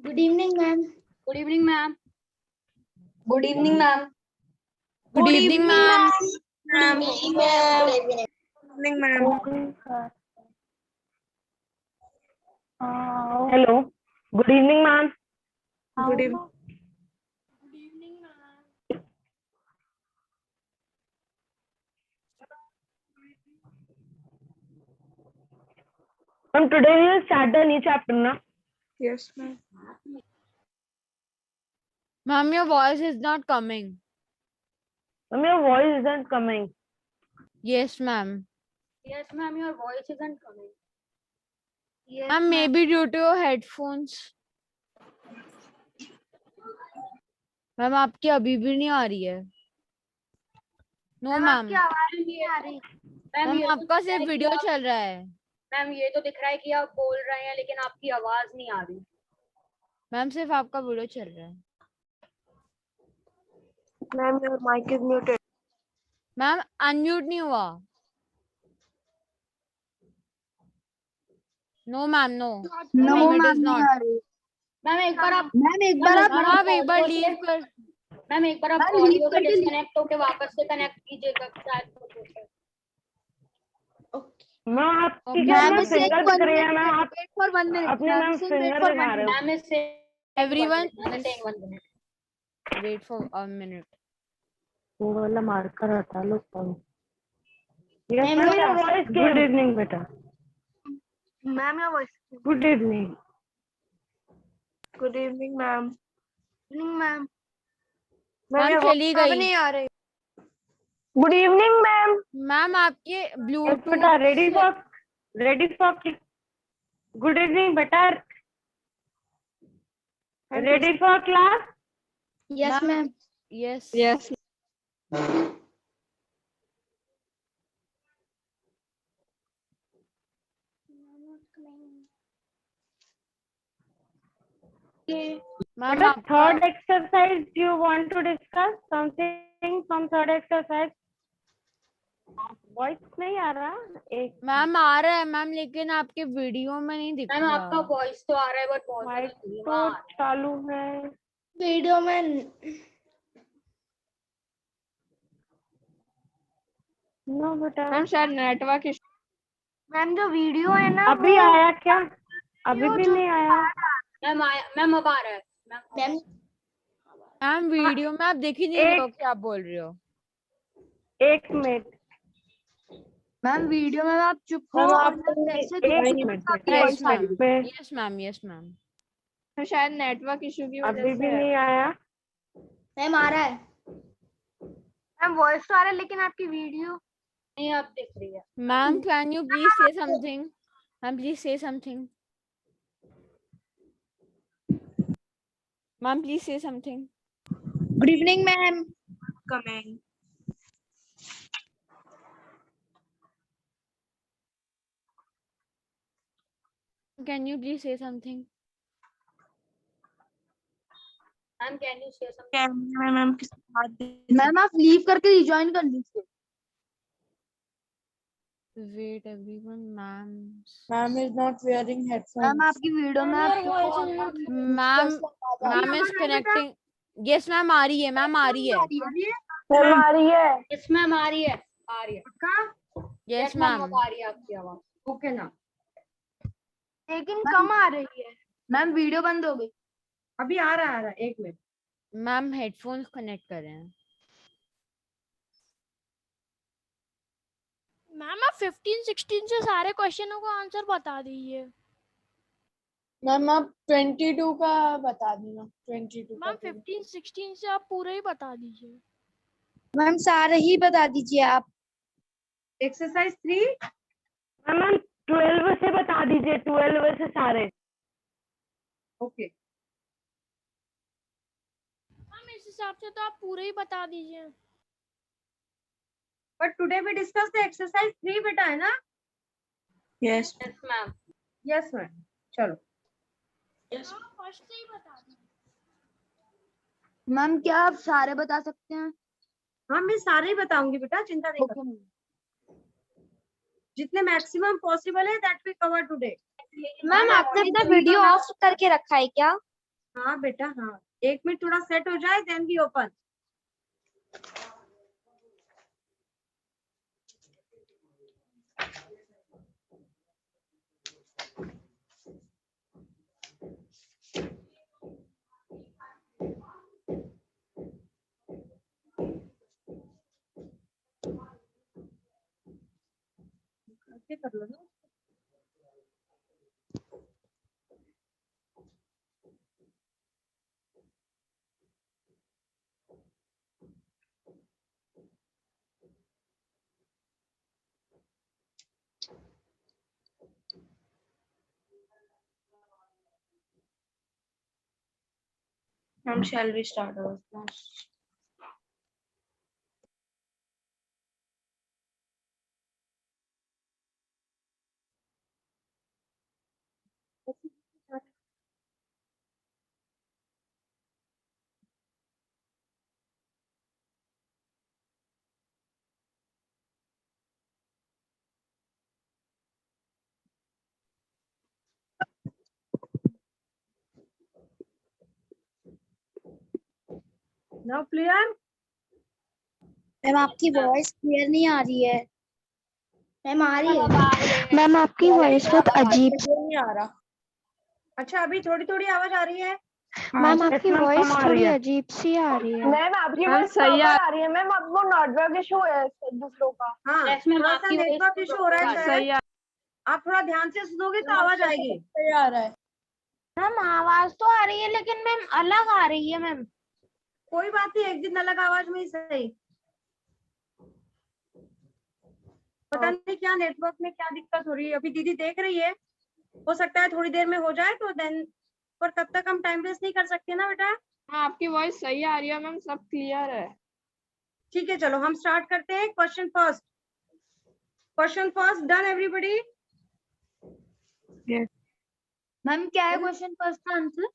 Good evening, ma'am. Good evening, ma'am. Good evening, ma'am. Good evening, ma'am. Good evening, ma'am. Good evening, ma'am. Hello. Good evening, ma'am. Good evening. Ma'am, today we will start the new chapter, na? Yes, ma'am. Ma'am, your voice is not coming. Ma'am, your voice isn't coming. Yes, ma'am. Yes, ma'am, your voice isn't coming. Yes, Ma'am, maybe due to your headphones. Ma'am आपकी अभी भी नहीं आ रही है. No ma'am. आपकी आवाज नहीं आ रही। मैम, मैम ये तो आपका दिख रहा सिर्फ है कि वीडियो आप- चल रहा है. मैम, ये तो दिख रहा है कि आप बोल रहे हैं लेकिन आपकी आवाज नहीं आ रही। मैम सिर्फ आपका वीडियो चल रहा है. Ma'am, your mic is muted. Ma'am unmute नहीं हुआ. No ma'am no. No, ma'am it ma'am, is नहीं नॉट. आ रही। मैम, एक बार आप मैम एक बार आप मैम आप एक बार लीव कर. मैम एक बार आप मैम, leave ऑडियो से करके डिस्कनेक्ट होके वापस से कनेक्ट कीजिएगा शायद कुछ हो जाए। मैम आपकी Okay. क्या मैम मैम इसे फिंगर दिख रही है मैम? आप wait for 1 minute. अपने मैम फिंगर दिखा रहे हो. मैम इससे Everyone saying 1 minute. wait for a minute. वो वाला मार्कर हटा लो कौन. Yes, Ma'am, ma'am, your your voice. Good evening, beta. Ma'am, your voice. Good evening. Good evening, ma'am. Good evening, ma'am. Ma'am चली गई. नहीं आ रही। Good evening, ma'am. मैम आपके Yes, Bluetooth beta. Ready for. Good evening, beta. Ready for class? Yes, ma'am. Yes. Yes. Ma'am Beta, आपका third exercise. Do you want to discuss something from third exercise? Voice नहीं आ रहा. एक ma'am आ रहा है ma'am लेकिन आपके video में नहीं दिख मैम आपका रहा. वॉइस तो आ रहा है बट बहुत माइक ज़्यादा धीमा तो आ रहा है। चालू है. वीडियो में नो बेटा. मैम शायद नेटवर्क इशू। मैम जो वीडियो है ना अभी आया क्या? अभी भी नहीं आया. मैम अब आ रहा है। मैम मैम वीडियो में आप देख ही नहीं रहे हो क्या आप बोल रहे हो. एक मिनट. मैम वीडियो में आप चुप हो मैम और आप जैसे एक मिनट. Yes ma'am. में यस मैम. Yes ma'am. शायद नेटवर्क इशू की वजह अभी से भी नहीं आया. मैम आ रहा है। मैम वॉइस तो आ रहा है लेकिन आपकी वीडियो नहीं आप दिख रही है। Ma'am can you please say something. Ma'am please say something. Ma'am please say something. Good evening ma'am coming. Can you please say something. Ma'am can you say something. Ma'am आप लीव करके rejoin कर लीजिए। Wait everyone. Ma'am Ma'am is not wearing headphones. Ma'am आपकी video में आप ma'am ma'am is connecting. Yes ma'am आ रही है. मैम आ रही है. मैम आ रही है. यस मैम आ रही है। आ रही है। Yes ma'am. अब आ रही है आपकी आवाज। ओके ना। लेकिन कम आ रही है। मैम वीडियो बंद हो गई। अभी आ रहा है एक मिनट. मैम हेडफोन्स कनेक्ट कर रहे हैं. मैम आप 15-16 से सारे क्वेश्चनों का आंसर बता दीजिए. मैम आप 22 का बता देना. 22 मैम 15-16 से आप पूरे ही बता दीजिए. मैम सारे ही बता दीजिए आप। एक्सरसाइज 3. मैम 12 से बता दीजिए. 12 से सारे. ओके. मैम इस हिसाब से तो आप पूरे ही बता दीजिए. But today we discuss the exercise 3 बेटा है ना. Yes yes ma'am. Yes ma'am. चलो. फर्स्ट से ही बता दीजिए. मैम क्या आप सारे बता सकते हैं? हाँ मैं सारे ही बताऊंगी बेटा, चिंता नहीं करो. जितने मैक्सिमम पॉसिबल है that we cover today. Ma'am आपने अपना वीडियो ऑफ करके रखा है क्या? हाँ बेटा हाँ, 1 मिनट थोड़ा सेट हो जाए, देन वी ओपन। कर लो ना। Ma'am, shall we start our class? Now clear? Ma'am आपकी वॉइस क्लियर नहीं आ रही है। मैम आ रही है। मैम आपकी वॉइस बहुत अजीब नहीं आ रहा। अच्छा अभी थोड़ी थोड़ी आवाज आ रही है। मैम आपकी वॉइस थोड़ी अजीब सी आ रही है। मैम आपकी वॉइस सही आ रही है मैम, आपको नेटवर्क इशू है दूसरों का। हाँ Yes, ma'am, थोड़ा सा आपकी voice नेटवर्क इशू हो रहा है शायद। आप थोड़ा ध्यान से सुनोगे तो आवाज आएगी। सही आ रहा है। मैम आवाज तो आ रही है लेकिन मैम अलग आ रही है मैम। कोई बात नहीं, एक दिन अलग आवाज में ही सही। पता नहीं क्या नेटवर्क में क्या दिक्कत हो रही है, अभी दीदी देख रही है, हो सकता है थोड़ी देर में हो जाए तो देन, पर तब तक हम टाइम वेस्ट नहीं कर सकते ना बेटा। आपकी वॉइस सही आ रही है मैम, सब क्लियर है। ठीक है चलो हम स्टार्ट करते हैं। Question first, done everybody? Ma'am क्या है क्वेश्चन फर्स्ट का आंसर?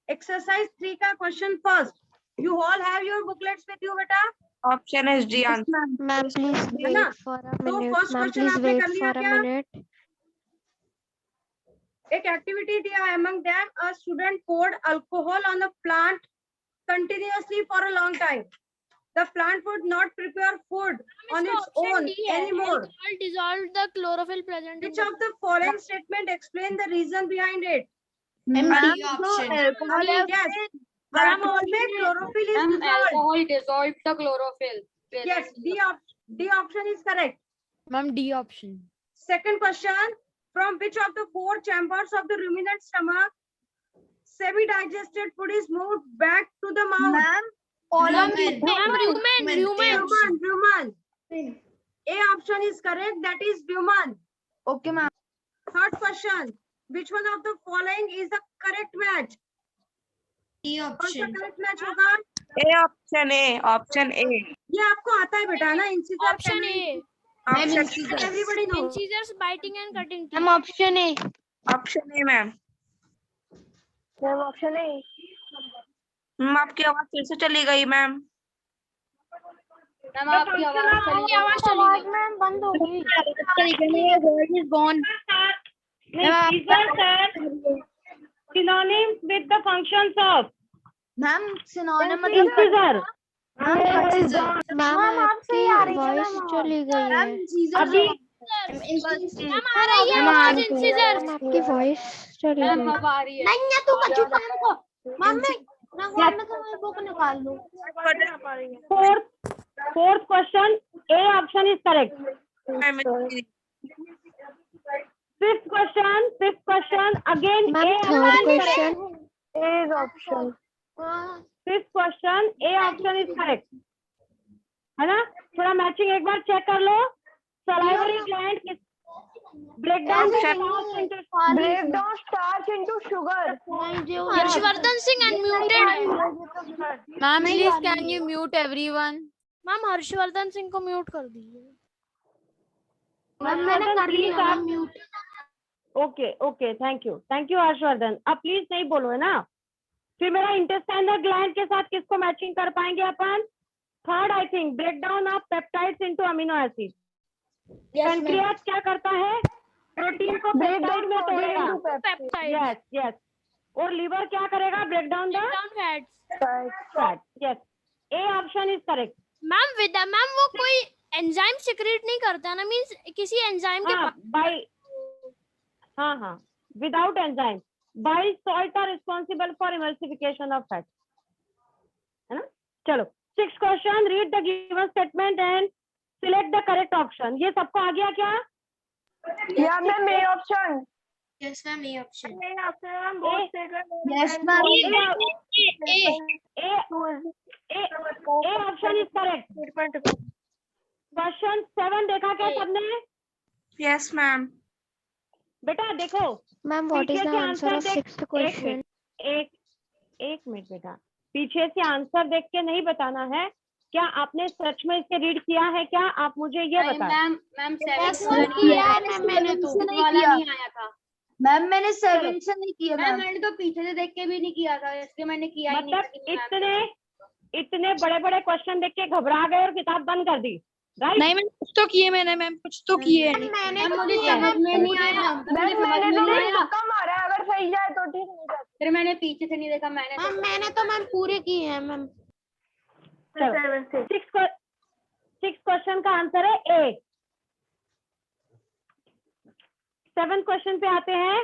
एक्सरसाइज 3 का question first. You all have your booklets with you बेटा? Option is D answer. Ma'am please है ना? वेट फॉर अ तो minute. First ma'am question please आपने wait कर लिया फॉर अ क्या? मिनट। एक एक्टिविटी दिया, among them a student poured alcohol on a plant continuously for a long time. The plant would not prepare food on its own anymore. Dissolve the chlorophyll present Which of the following statement explain the reason behind it? option. Yes, alcohol में chlorophyll is Ma'am, dissolved. alcohol dissolved the chlorophyll. Yes, D option is correct. Ma'am D option. Second question, from which of the 4 chambers of the ruminant stomach semi-digested food is moved back to the mouth? Ma'am all of these. Rumen. A option is correct, that is rumen. Okay ma'am. Third question, which one of the following is the correct match? D कौन सा correct match होगा? Option A. ये आपको आता है बेटा ना, incisor option A. everybody knows. Incisors biting and cutting. Ma'am option A. Option A, ma'am. Ma'am option है। मैम आपकी आवाज फिर से चली गई मैम। मैम आपकी आवाज चली गई। मैम बंद हो गई। Synonyms with the functions of ma'am synonym मतलब incisor. मैम आपकी वॉइस चली गई है। अभी मैम आ रही है आवाज इंसीजर। आपकी वॉइस चली मैम गई। अब आ रही है। नहीं है तू का चुप हमको। मम्मी ना कौन में तुम्हारी बुक निकाल लो। fourth question, A option is correct. Fifth question again ma'am A third option is question. correct. A is option. Fifth question A option is correct. है ना? थोड़ा मैचिंग एक बार चेक कर लो। सलाइवरी ग्लैंड किस breakdown starch into sugar. Harshvardhan Singh unmuted है। Ma'am please can you mute everyone? Ma'am Harshvardhan Singh को म्यूट कर दीजिए। मैम मैंने कर लिया ma'am mute. Okay thank you Harshvardhan. अब प्लीज नहीं बोलो है ना, फिर मेरा इंटेस्टाइनल ग्लैंड के साथ किसको मैचिंग कर पाएंगे अपन? Third I think breakdown of peptides into amino acid. Pancreas क्या करता है? प्रोटीन को पेप्टाइड में तोड़ेगा। यस और लीवर क्या करेगा? Break down the fat. Yes, A option is correct. Ma'am वो कोई एंजाइम सिक्रेट नहीं करता ना, मींस किसी एंजाइम के बाय हाँ without enzyme by salt are responsible for emulsification of fat, है ना। चलो 6th question, read the given statement and select the correct option. ये सबको आ गया क्या? या ma'am A option. Yes ma'am, A option. A option ma'am बहुत second. Yes ma'am, A option is correct. Question 7 देखा क्या सबने? Yes ma'am. बेटा देखो, मैम व्हाट इज पीछे द से आंसर ऑफ देख- 6th क्वेश्चन? एक मिनट बेटा, पीछे से आंसर देख के नहीं बताना है। क्या आपने सच में इसे रीड किया है क्या? आप मुझे ये बताएं। मैम 7 किया है मैम, मैंने तो वाला नहीं आया था मैम, मैंने 7 से नहीं किया मैम, मैम। मैंने तो पीछे से देख के भी नहीं किया था, इसलिए मैंने किया ही नहीं। मतलब इतने बड़े बड़े क्वेश्चन देख के घबरा गए और किताब बंद कर दी, राइट? नहीं मैम कुछ तो किए मैंने, मैम कुछ तो किए। मैंने मुझे समझ में नहीं आया, मुझे समझ में नहीं आया, मारा है, अगर सही जाए तो ठीक नहीं। फिर मैंने पीछे से नहीं देखा। मैंने तो मैम पूरे किए हैं मैम। चलो 6th क्वेश्चन का आंसर है ए। 7th क्वेश्चन पे आते हैं।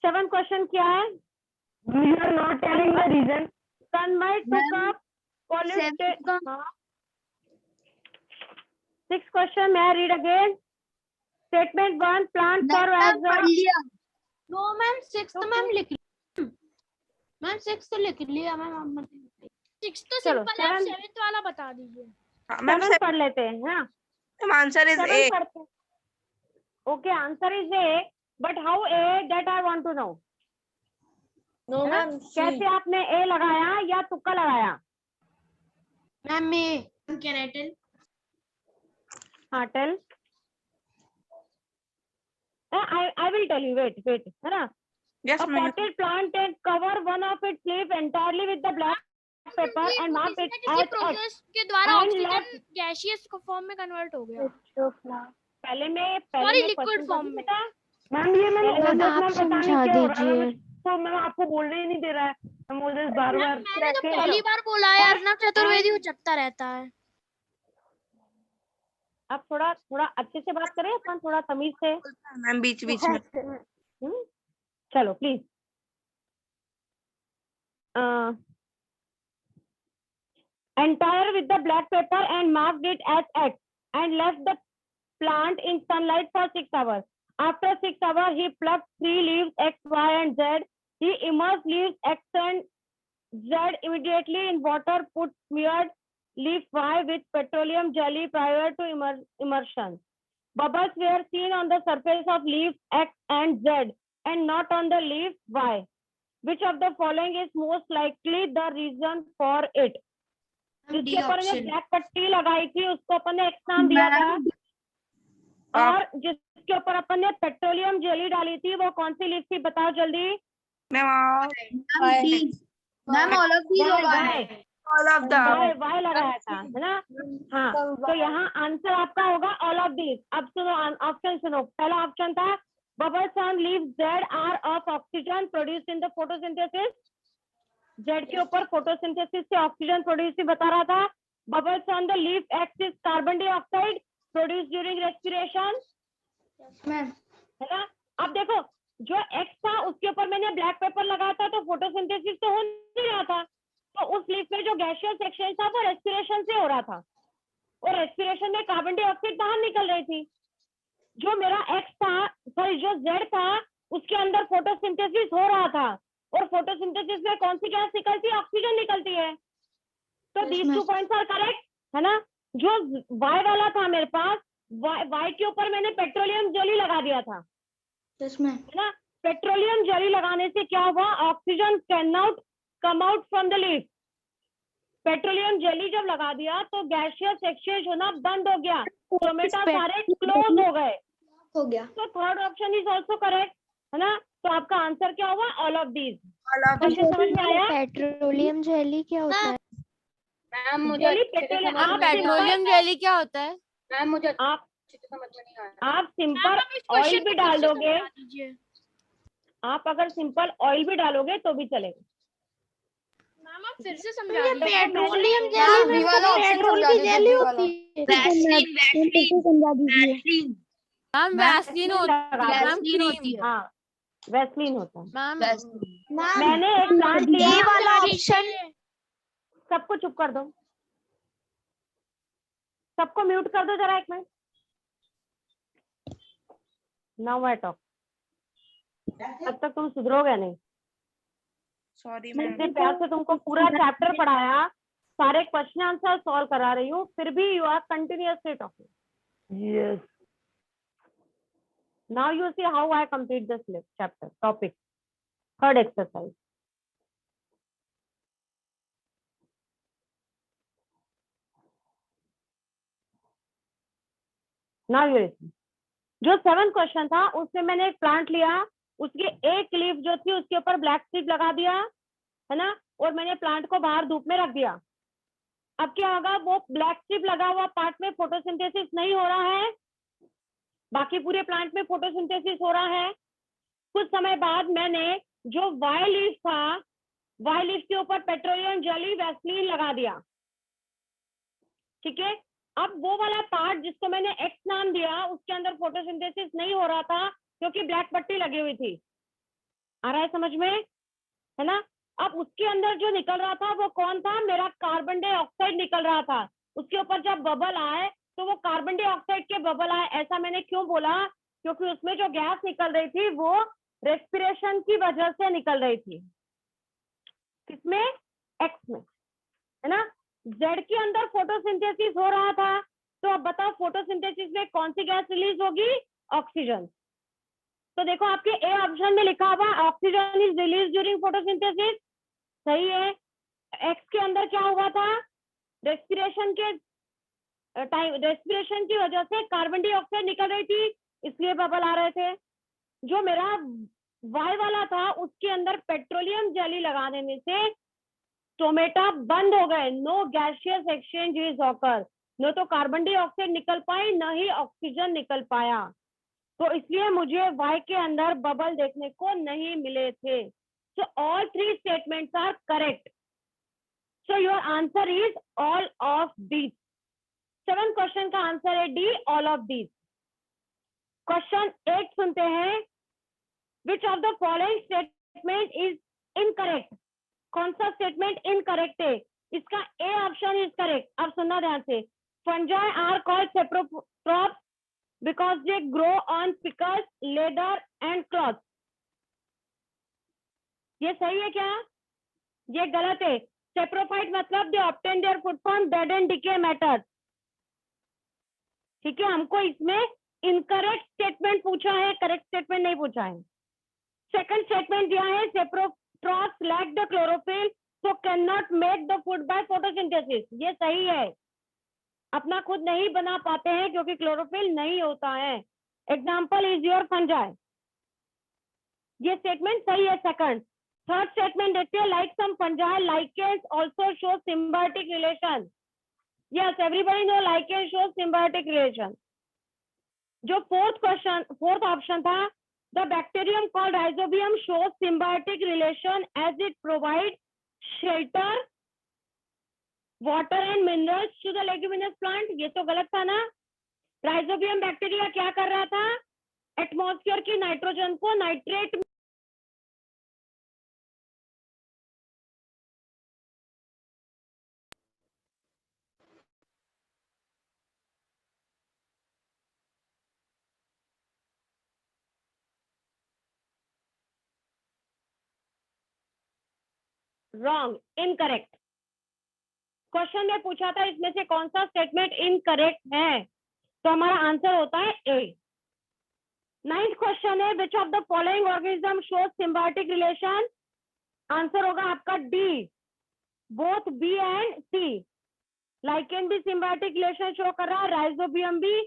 7th क्वेश्चन क्या है? You are not telling the reason. Sunlight took up polluted. 6th question, may I read again? Statement 1, plants serve as a... no ma'am, 6th ma'am लिख लिया ma'am, 6th लिख लिया ma'am. 6th तो चलो, simple है, आप 7th 7th वाला बता दीजिए। मैम 7th पढ़ लेते हैं, हाँ? Answer is A. 7th पढ़ते हैं। Okay, answer is A, but how A? That I want to know. No ma'am, कैसे आपने A लगाया या तुक्का लगाया? मैम में कैन हाँ, tell. I will tell you. Wait, है ना? Yes A ma'am. potted plant and cover one of its leaf entirely with the black paper and mark it किसी as X. प्रोसेस के द्वारा and ऑक्सीजन गैसियस फॉर्म में convert हो गया। पहले में Sorry, मैं liquid question form करती में। बेटा। मैम ये मैंने मैम, ओजस आप मैम पता नहीं समझा क्यों हो रहा है, दीजिए। तो मैम आपको बोलने ही नहीं दे रहा है। हम ओजस बार बार मैंने तो पहली बार बोला है, अर्नब चतुर्वेदी वो जपता रहता है। आप थोड़ा अच्छे से बात करें, अपन थोड़ा तमीज से। मैम बीच बीच में। चलो please. Entire with the black paper and marked it as X and left the plant in sunlight for 6 hours. After 6 hours, he plucked 3 leaves X, Y, and Z. He immersed leaves X and Z immediately in water, smeared leaf Y with petroleum jelly prior to immersion. Bubbles were seen on the surface of leaf X and Z and not on the leaf Y. Which of the following is most likely the reason for it? जिसके ऊपर ने black पट्टी लगाई थी उसको अपन ने x नाम दिया था, और जिसके ऊपर अपन ने पेट्रोलियम जेली डाली थी वो कौन सी लीफ थी? बताओ जल्दी। Ma'am ma'am all of these होगा। All of the. वाई लगाया था, है ना? हाँ, तो यहाँ आंसर आपका होगा ऑल ऑफ दीज। अब सुनो ऑप्शन सुनो। पहला ऑप्शन था bubbles on leaf Z are of oxygen produced in the photosynthesis. Z के ऊपर फोटोसिंथेसिस से ऑक्सीजन प्रोड्यूस बता रहा था। Bubbles on the leaf x is carbon dioxide produce during respiration, है ना? अब देखो जो एक्स था उसके ऊपर मैंने ब्लैक पेपर लगाया था तो फोटोसिंथेसिस तो हो नहीं रहा था, तो उस लीफ में जो गैसियस सेक्शन था वो रेस्पिरेशन से हो रहा था, और रेस्पिरेशन में कार्बन डाइऑक्साइड बाहर निकल रही थी। जो मेरा एक्स था, सॉरी जो जेड था, उसके अंदर फोटोसिंथेसिस हो रहा था, और फोटोसिंथेसिस में कौन सी गैस निकलती है? ऑक्सीजन निकलती है। तो दीज 2 पॉइंट्स आर करेक्ट, है ना? जो वाई वाला था मेरे पास, वाई के ऊपर मैंने पेट्रोलियम जेली लगा दिया था, है ना? पेट्रोलियम जेली लगाने से क्या हुआ? Oxygen can not come out from the leaf. Petroleum jelly जब लगा दिया तो गैसियस एक्सचेंज होना बंद हो गया, क्रोमेटा सारे क्लोज हो गए, हो गया। तो third option is also correct, है ना? तो आपका आंसर क्या हुआ? All of these. All of समझ में आया? पेट्रोलियम जेली क्या होता है? मैम मुझे जेली अच्छे से पेट्रोलियम, समझ आप में नहीं आया। पेट्रोलियम जेली क्या होता है? मैम मुझे आप अच्छे से समझ में नहीं आया। आप सिंपल मैम, आप इस ऑयल क्वेश्चन भी को डाल फिर से दोगे, समझा दीजिए। आप अगर सिंपल ऑयल भी डालोगे तो भी चलेगा। मैम आप फिर से समझा दीजिए। पेट्रोलियम मैम जेली बी वाला ऑप्शन पेट्रोल समझा की दीजिए, जेली बी वाला। होती है। वैसलीन वैसलीन समझा दीजिए। वैसलीन मैम वैसलीन होती है, मैम वैसलीन क्रीम। होती है। हाँ वैसलीन होता है। Ma'am Vaseline. मैंने एक प्लांट डी लिया, वाला ऑप्शन सबको चुप कर दो, सबको म्यूट कर दो जरा एक मिनट। Now I talk. तब तक तुम सुधरोगे नहीं। सॉरी मैं मैम। इतने प्यार से तुमको पूरा चैप्टर पढ़ाया, सारे क्वेश्चन आंसर सॉल्व करा रही हूँ, फिर भी you are continuously talking. Yes, now you see how I complete this chapter topic. Third exercise. Now you listen. जो 7th क्वेश्चन था उसमें मैंने एक प्लांट लिया, उसकी एक लीफ जो थी उसके ऊपर ब्लैक स्ट्रिप लगा दिया, है ना, और मैंने प्लांट को बाहर धूप में रख दिया। अब क्या होगा, वो ब्लैक स्ट्रिप लगा हुआ पार्ट में फोटोसिंथेसिस नहीं हो रहा है, बाकी पूरे प्लांट में फोटोसिंथेसिस हो रहा है। कुछ समय बाद मैंने जो वाई लीफ था, वाई लीफ के ऊपर पेट्रोलियम जेली वैसलीन लगा दिया। ठीक है, अब वो वाला पार्ट जिसको मैंने एक्स नाम दिया, उसके अंदर फोटोसिंथेसिस नहीं हो रहा था क्योंकि ब्लैक पट्टी लगी हुई थी। आ रहा है समझ में, है ना। अब उसके अंदर जो निकल रहा था वो कौन था, मेरा कार्बन डाइऑक्साइड निकल रहा था। उसके ऊपर जब बबल आए तो वो कार्बन डाइऑक्साइड के बबल आए। ऐसा मैंने क्यों बोला, क्योंकि उसमें जो गैस निकल रही थी वो रेस्पिरेशन की वजह से निकल रही थी। किसमें, एक्स में, है ना। जेड के अंदर फोटोसिंथेसिस हो रहा था, तो अब बताओ फोटोसिंथेसिस में कौन सी गैस रिलीज होगी, ऑक्सीजन। तो देखो आपके ए ऑप्शन में लिखा हुआ oxygen is release during photosynthesis, सही है। एक्स के अंदर क्या हुआ था, रेस्पिरेशन के टाइम, रेस्पिरेशन की वजह से कार्बन डाइऑक्साइड निकल रही थी, इसलिए बबल आ रहे थे। जो मेरा वाई वाला था उसके अंदर पेट्रोलियम जेली लगा देने से स्टोमेटा बंद हो गए, no gaseous exchange is occur, न तो कार्बन डाइऑक्साइड निकल पाई न ही ऑक्सीजन निकल पाया, तो इसलिए मुझे वाई के अंदर बबल देखने को नहीं मिले थे। So all 3 statements are correct, so your answer is all of these. 7th question का आंसर है D, all of these. Question 8 सुनते हैं, which of the following statement is incorrect. कौन सा स्टेटमेंट इनकरेक्ट है, इसका ए ऑप्शन इज करेक्ट। अब सुनना ध्यान से, fungi are called saprotrophs because they grow on pickles, leather and cloth. ये सही है क्या, ये गलत है। सेप्रोफाइट मतलब they obtain their food from dead and decay matter. ठीक है, हमको इसमें इनकरेक्ट स्टेटमेंट पूछा है, करेक्ट स्टेटमेंट नहीं पूछा है। सेकंड स्टेटमेंट दिया है saprotrophs lack the chlorophyll so can not make the food by photosynthesis, ये सही है, अपना खुद नहीं बना पाते हैं क्योंकि क्लोरोफिल नहीं होता है। एग्जाम्पल इज योर फंजाई, ये स्टेटमेंट सही है सेकंड। थर्ड स्टेटमेंट देखते हैं, like some fungi lichens also show symbiotic relation. Yes, everybody know lichens show symbiotic relation. जो फोर्थ ऑप्शन था, the bacterium called rhizobium shows symbiotic relation as it provide shelter, water and minerals to the leguminous plant, ये तो गलत था ना। Rhizobium bacteria क्या कर रहा था, एटमॉस्फेयर की नाइट्रोजन को नाइट्रेट रॉन्ग, इनकरेक्ट। क्वेश्चन में पूछा था इसमें से कौन सा स्टेटमेंट इनकरेक्ट है, तो हमारा आंसर होता है ए। 9th क्वेश्चन है, which of the following organism shows symbiotic relation, answer होगा आपका D, both B and C. Lichen भी सिम्बायोटिक रिलेशन शो कर रहा है, राइजोबियम भी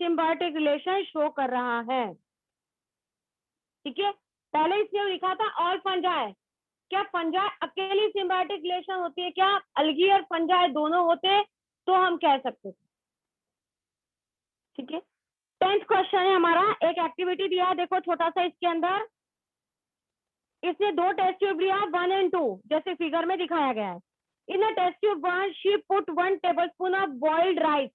सिम्बायोटिक रिलेशन शो कर रहा है। ठीक है, पहले इसने लिखा था ऑल फंजाई, क्या फंजाई अकेली सिम्बायोटिक रिलेशन होती है क्या, अलगी और फंजाई दोनों होते तो हम कह सकते थे। ठीक है, 10th क्वेश्चन है हमारा, एक एक्टिविटी दिया है, देखो छोटा सा इसके अंदर, इसने 2 टेस्ट ट्यूब लिया 1 and 2 जैसे फिगर में दिखाया गया है। In a test tube 1 she put 1 tablespoon of boiled rice,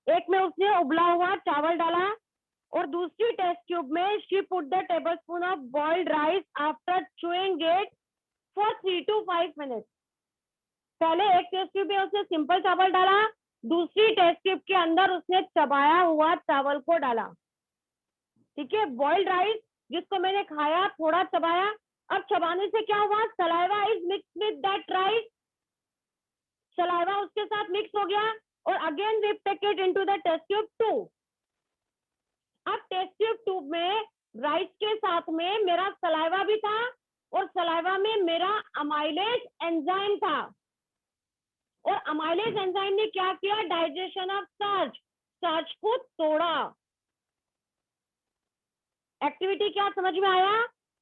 एक में उसने उबला हुआ चावल डाला, और दूसरी टेस्ट ट्यूब में she put the tablespoon of boiled rice after chewing it for 3 to 5 minutes। पहले एक टेस्ट ट्यूब में उसने सिंपल चावल डाला, दूसरी टेस्ट ट्यूब के अंदर उसने चबाया हुआ चावल को डाला। ठीक है, बॉइल्ड राइस जिसको मैंने खाया, थोड़ा चबाया, अब चबाने से क्या हुआ, saliva is mix with that rice, saliva उसके साथ मिक्स हो गया, और again we take it into the test tube 2। अब टेस्ट ट्यूब 2 में राइस के साथ में मेरा सलाइवा भी था, और सलाइवा में मेरा अमाइलेज एंजाइम था, और अमाइलेज एंजाइम ने क्या किया, डाइजेशन ऑफ स्टार्च, स्टार्च को तोड़ा। एक्टिविटी क्या समझ में आया,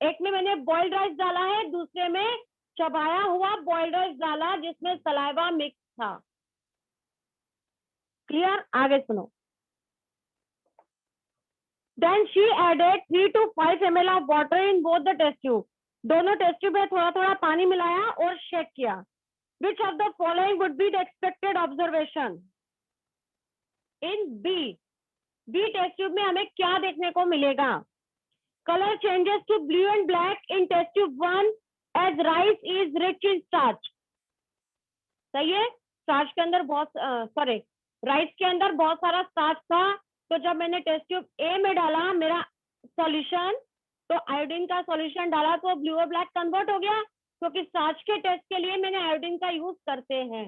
एक में मैंने बॉइल्ड राइस डाला है, दूसरे में चबाया हुआ बॉइल्ड राइस डाला जिसमें सलाइवा मिक्स था। क्लियर, आगे सुनो। Then she added 3 to 5 ml of water in both the test tube। दोनों टेस्ट ट्यूब में थोड़ा थोड़ा पानी मिलाया और शेक किया। Which of the following would be the expected observation? In B test tube में हमें क्या देखने को मिलेगा, colour changes to blue and black in test tube 1 as rice is rich in starch. सही है, स्टार्च के अंदर राइस के अंदर बहुत सारा स्टार्च था, तो जब मैंने टेस्ट ट्यूब ए में डाला मेरा सॉल्यूशन, तो आयोडीन का सॉल्यूशन डाला तो ब्लू और ब्लैक कन्वर्ट हो गया, क्योंकि स्टार्च के टेस्ट के लिए मैंने आयोडीन का यूज करते हैं।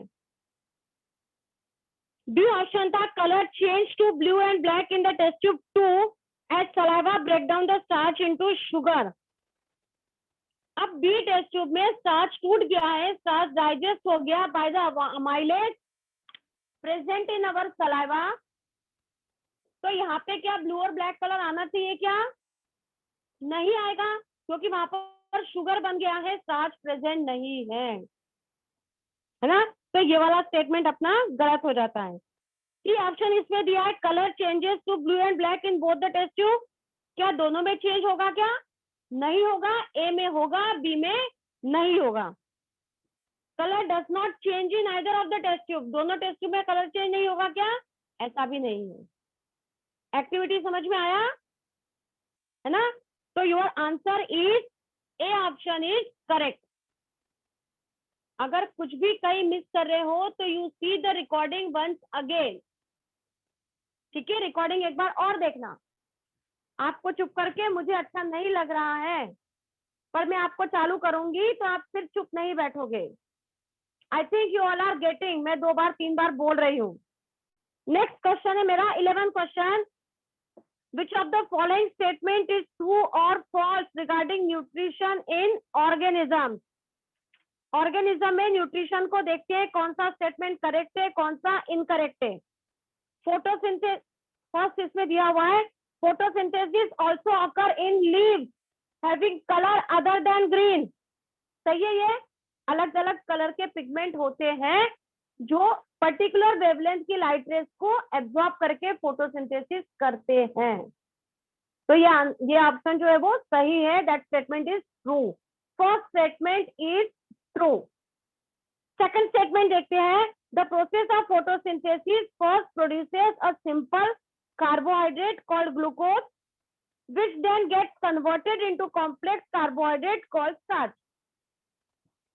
बी ऑप्शन था colour change to blue and black in the test tube 2 as saliva break down the starch into sugar. अब बी टेस्ट ट्यूब में स्टार्च टूट गया है, स्टार्च डाइजेस्ट हो गया by the amylase present in our saliva, तो यहाँ पे क्या ब्लू और ब्लैक कलर आना चाहिए, क्या नहीं आएगा, क्योंकि वहां पर शुगर बन गया है, स्टार्च प्रेजेंट नहीं है ना, तो ये वाला स्टेटमेंट अपना गलत हो जाता है। सी ऑप्शन इसमें दिया है colour changes to blue and black in both the test tube, क्या दोनों में चेंज होगा, क्या नहीं होगा, ए में होगा बी में नहीं होगा। Colour does not change in either of the test tube, दोनों टेस्ट ट्यूब में कलर चेंज नहीं होगा, क्या ऐसा भी नहीं है। एक्टिविटी समझ में आया है ना, तो your answer is A option is correct. अगर कुछ भी कहीं मिस कर रहे हो तो you see the recording once again. ठीक है, रिकॉर्डिंग एक बार और देखना। आपको चुप करके मुझे अच्छा नहीं लग रहा है, पर मैं आपको चालू करूंगी तो आप फिर चुप नहीं बैठोगे। I think you all are getting, मैं 2 बार 3 बार बोल रही हूँ। नेक्स्ट क्वेश्चन है मेरा 11th question. Which of the following statement is true or false regarding nutrition in organisms? Organism में न्यूट्रिशन को देखते हैं, कौन सा स्टेटमेंट करेक्ट है, कौन सा इनकरेक्ट है। फोटोसिंथेसिस फर्स्ट इसमें दिया हुआ है, photosynthesis also occur in leaves having colour other than green. सही है, ये अलग अलग कलर के पिगमेंट होते हैं जो पर्टिकुलर वेवलेंथ की लाइट रेज को एब्जॉर्ब करके फोटोसिंथेसिस करते हैं। तो ये ऑप्शन जो है वो सही है, that statement is true. First statement is true. Second statement देखते हैं, the process of photosynthesis first produces a simple carbohydrate called glucose which then gets converted into complex carbohydrate called starch.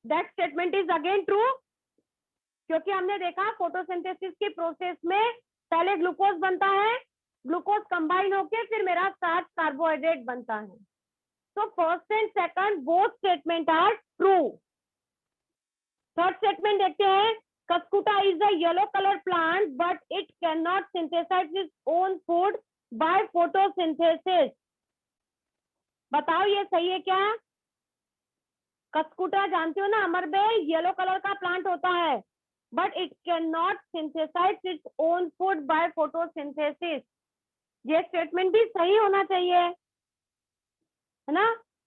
That statement is again true, क्योंकि हमने देखा photosynthesis की process में पहले glucose बनता है, ग्लूकोज कंबाइन होके फिर मेरा स्टार्च कार्बोहाइड्रेट बनता है। तो first and second both statement are true. Third statement देखते हैं, Cuscuta is a yellow colour plant but it can not synthesise its own food by photosynthesis. बताओ ये सही है क्या? कस्कुटा जानते हो ना, अमरबेल येलो कलर का प्लांट होता है, but it can not synthesise its own food by photosynthesis. ये स्टेटमेंट भी सही होना चाहिए, है ना,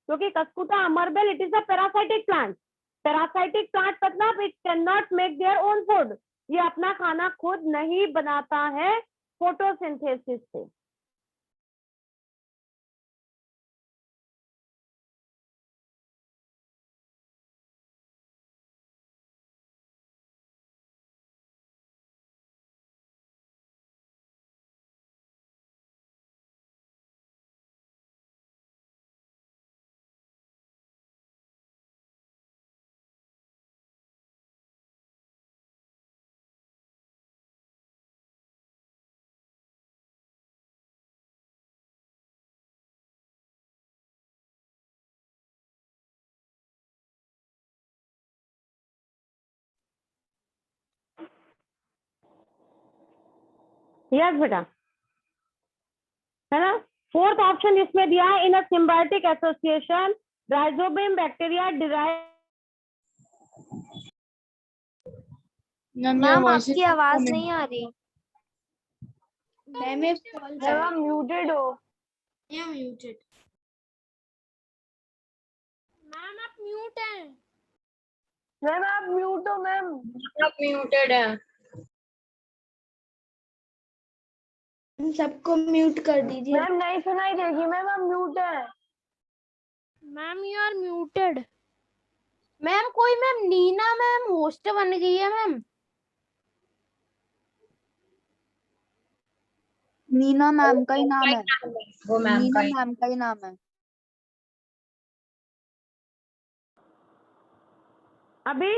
क्योंकि कस्कुटा अमरबेल it is a parasitic plant. Parasitic plant मतलब it can not make their own food, ये अपना खाना खुद नहीं बनाता है फोटोसिंथेसिस से। यस बेटा, है ना। फोर्थ ऑप्शन इसमें दिया है, in a symbiotic association Rhizobium bacteria derive. Ma'am आपकी आवाज नहीं आ रही। मैम म्यूटेड हो। म्यूटेड। मैम आप म्यूट हैं। मैम आप म्यूट हो मैम। आप म्यूटेड है। सबको म्यूट कर दीजिए। मैम नहीं सुनाई देगी मैम, आप म्यूट है। Ma'am you are muted. Ma'am कोई मैम नीना मैम होस्ट बन गई है मैम। नीना मैम का ही नाम है, वो मैम नीना का ही। मैम का ही नाम है। अभी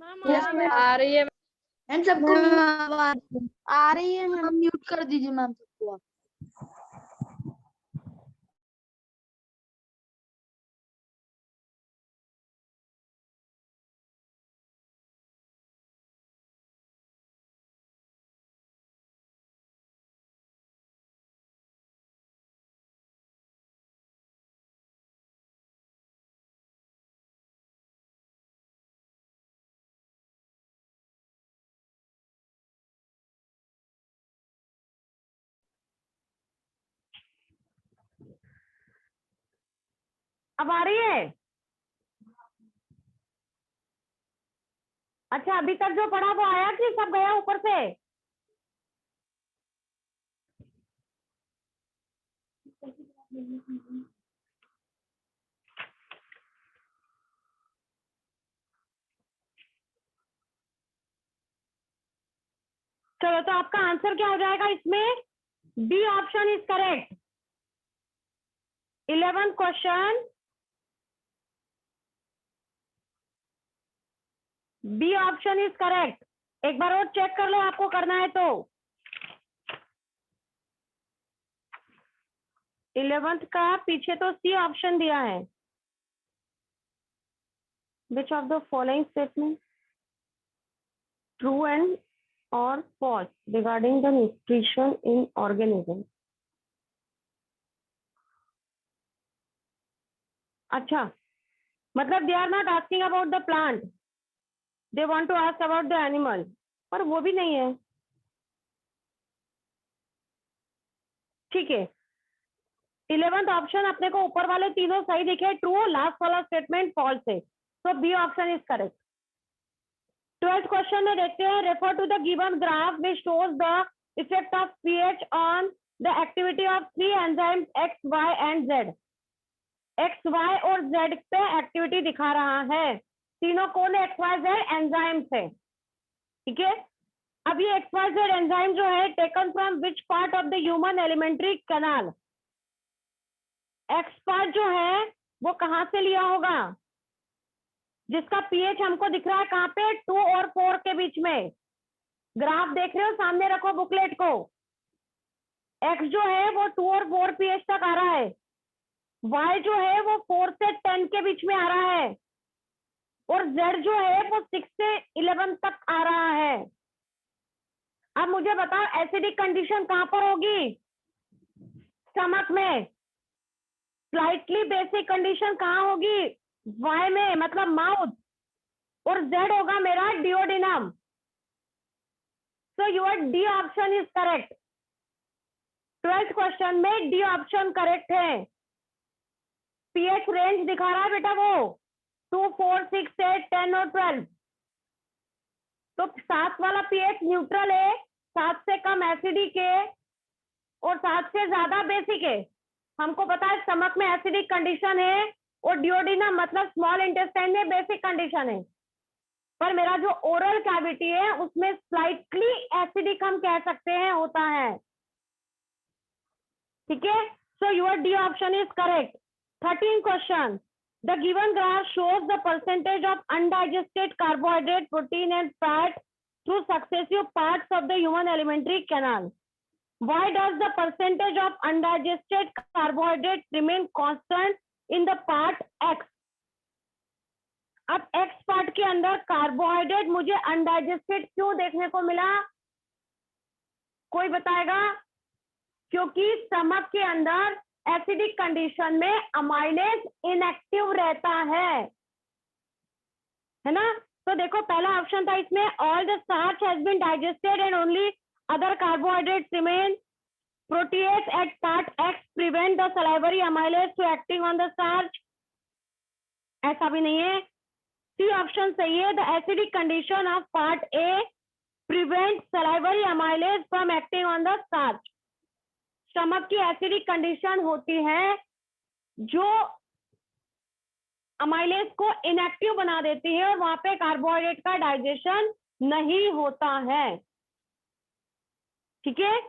मैम आ रही है। मैम सबको आवाज आ रही है मैम। म्यूट कर दीजिए मैम सबको। अब आ रही है। अच्छा, अभी तक जो पढ़ा वो आया कि सब गया ऊपर से? चलो, तो आपका आंसर क्या हो जाएगा इसमें? B option is correct. 11th question, B option is correct. एक बार और चेक कर लो, आपको करना है तो। 11th का पीछे तो सी ऑप्शन दिया है। Which of the following statement true and और false regarding the nutrition in organism? अच्छा, मतलब they are not asking about the plant, they want to ask about the animal, पर वो भी नहीं है। ठीक है, 11th ऑप्शन अपने को ऊपर वाले तीनों सही दिखे, ट्रू, लास्ट वाला स्टेटमेंट फॉल्स है, तो B option is correct. 12th question में देखते हैं, refer to the given graph which shows the effect of pH on the activity of 3 enzymes X, Y and Z. X, Y और Z पे activity दिखा रहा है। तीनों कौन है? एक्स, वाई, जेड एंजाइम्स है। ठीक है, अब ये एक्स, वाई, जेड एंजाइम जो है taken from which part of the human alimentary canal? X part जो है वो कहां से लिया होगा? जिसका पीएच हमको दिख रहा है कहां पे? 2 और 4 के बीच में। ग्राफ देख रहे हो, सामने रखो बुकलेट को। एक्स जो है वो 2 और 4 पीएच तक आ रहा है, वाई जो है वो 4 से 10 के बीच में आ रहा है, और जेड जो है वो 6 से 11 तक आ रहा है। अब मुझे बताओ, एसिडिक कंडीशन कहां पर होगी? स्टमक में। स्लाइटली बेसिक कंडीशन कहां होगी? वाई में, मतलब माउथ। और जेड होगा मेरा duodenum. So your D option is correct. 12th question में डी ऑप्शन करेक्ट है। पीएच रेंज दिखा रहा है बेटा वो 2, 4, 6, 8, 10 और 12। तो 7 वाला पीएच न्यूट्रल है, 7 से कम एसिडिक है और 7 से ज्यादा बेसिक है। हमको पता है स्टमक में एसिडिक कंडीशन है और डिओडिनम मतलब स्मॉल इंटेस्टाइन में बेसिक कंडीशन है, पर मेरा जो ओरल कैविटी है उसमें स्लाइटली एसिडिक हम कह सकते हैं होता है। ठीक है, so your D option is correct. 13th question, the given graph shows the percentage of undigested carbohydrate, protein and fat through successive parts of the human alimentary canal. Why does the percentage of undigested carbohydrate remain constant in the part X? अब X part के अंदर carbohydrate मुझे undigested क्यों देखने को मिला? कोई बताएगा? क्योंकि स्टमक के अंदर एसिडिक कंडीशन में अमाइलेज इनएक्टिव रहता है ना? तो देखो पहला ऑप्शन था इसमें, all the starch has been digested and only other carbohydrates remain. Protease at part X prevent the salivary amylase to acting on the starch. ऐसा भी नहीं है. सी ऑप्शन सही है. The acidic condition of part A prevents salivary amylase from acting on the starch. Stomach की acidic condition होती है जो अमाइलेज को इनएक्टिव बना देती है और वहां पे कार्बोहाइड्रेट का डाइजेशन नहीं होता है. ठीक है.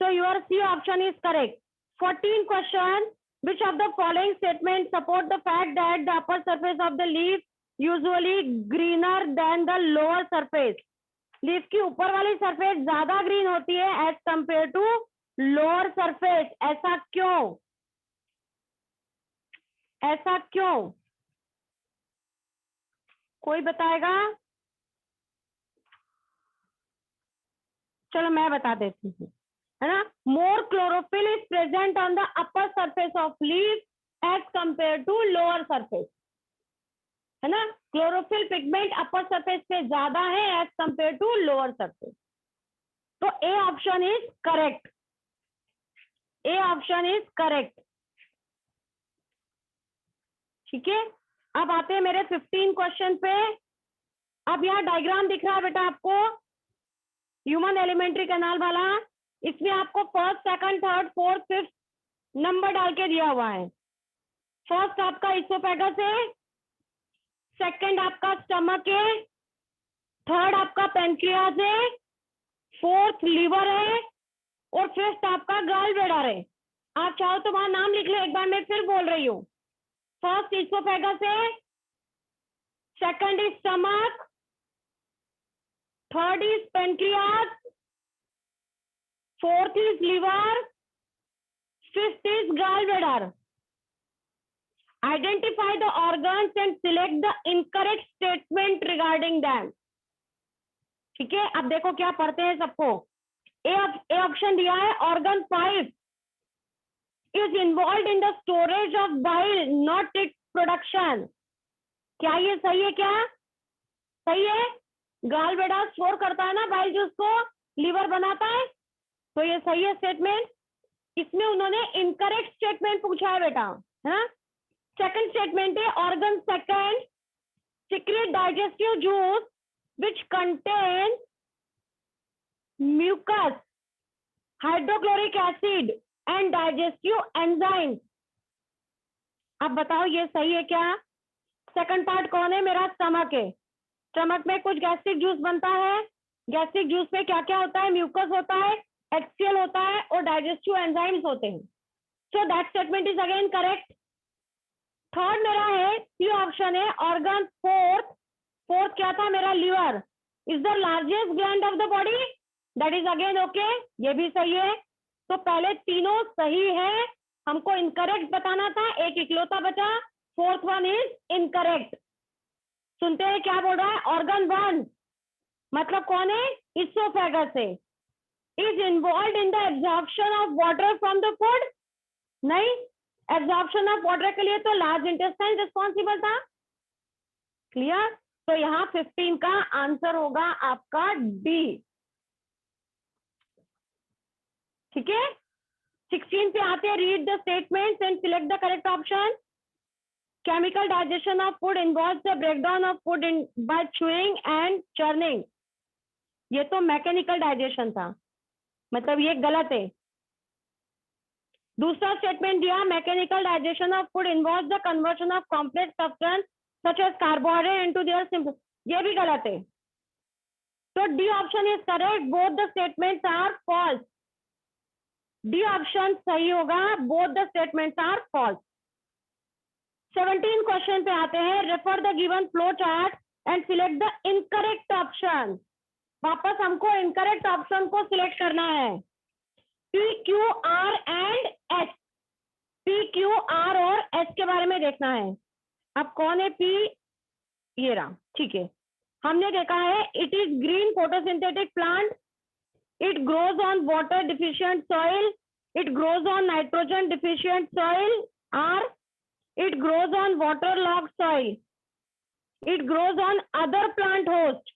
So your C option is correct. 14 question. Which of the following statements support the fact that the upper surface of the leaf usually greener than the lower surface? Leaf की ऊपर वाली surface ज्यादा green होती है as compare to lower surface. ऐसा क्यों? ऐसा क्यों? कोई बताएगा? चलो मैं बता देती हूँ, है ना. More chlorophyll is present on the upper surface of leaf as compare to lower surface, है ना. क्लोरोफिल पिगमेंट अपर सरफेस पे ज्यादा है as compare to lower surface. तो A option is correct. A option is correct. ठीक है. अब आते हैं मेरे 15 क्वेश्चन पे. अब यहाँ डायग्राम दिख रहा है बेटा आपको, ह्यूमन एलिमेंट्री कैनाल वाला. इसमें आपको first, second, third, fourth, fifth number डाल के दिया हुआ है. फर्स्ट आपका इसोफेगस है, सेकंड आपका स्टमक है, थर्ड आपका पेनक्रियाज है, फोर्थ लीवर है और फिफ्थ आपका गॉल ब्लैडर है. आप चाहो तो वहां नाम लिख लो, एक बार मैं फिर बोल रही हूँ. फर्स्ट इसोफेगस है, second is stomach, third is pancreas, fourth is liver, fifth is gallbladder. Identify the organs and select the incorrect statement regarding them. ठीक है. अब देखो क्या पढ़ते हैं सबको. ए ऑप्शन दिया है, organ 5 is involved in the storage of bile, not its production. क्या ये सही है? क्या सही है? गॉल ब्लैडर स्टोर करता है ना बाइल जूस को, लीवर बनाता है, तो ये सही है स्टेटमेंट. इसमें उन्होंने इनकरेक्ट स्टेटमेंट पूछा है बेटा, है ना. सेकंड स्टेटमेंट है, organ second secrete digestive juice which contains mucus, hydrochloric acid and digestive enzymes. अब बताओ ये सही है क्या? सेकंड पार्ट कौन है मेरा? स्टमक है. स्टमक में कुछ गैस्ट्रिक जूस बनता है. गैस्ट्रिक जूस में क्या क्या होता है? म्यूकस होता है, HCl होता है और डाइजेस्टिव एंजाइम्स होते हैं. So that statement is again correct. Third मेरा है, सी ऑप्शन है, ऑर्गन फोर्थ क्या था मेरा? Liver is the largest gland of the body. That is again okay, ये भी सही है. तो पहले तीनों सही है, हमको इनकरेक्ट बताना था, एक इकलौता बचा, फोर्थ वन इज इनकरेक्ट. सुनते हैं क्या बोल रहा है? ऑर्गन 1 मतलब कौन है? इसोफेगस है. Is involve in the absorption of water from the food. नहीं, एब्जॉर्प्शन ऑफ वाटर के लिए तो लार्ज इंटेस्टाइन रिस्पॉन्सिबल था. क्लियर? तो यहाँ 15 का आंसर होगा आपका डी. ठीक है. 16 पे आते हैं, read the statements and select the correct option. Chemical digestion of food involves the breakdown of food by chewing and churning. ये तो मैकेनिकल डाइजेशन था, मतलब ये गलत है. दूसरा स्टेटमेंट दिया, mechanical digestion of food involves the conversion of complex substance such as carbohydrate into their simple. ये भी गलत है. तो D option is correct, both the statements are false. D option सही होगा, both the statements are false. 17 question पे आते हैं. Refer the given flow chart and select the incorrect option. वापस हमको इनकरेक्ट ऑप्शन को सिलेक्ट करना है. P, Q, R and S. P, Q, R और S के बारे में देखना है. अब कौन है P? ये रहा. ठीक है, हमने देखा है it is green photosynthetic plant. it grows on water deficient soil, it grows on nitrogen deficient soil, or it grows on waterlogged soil, it grows on other plant host.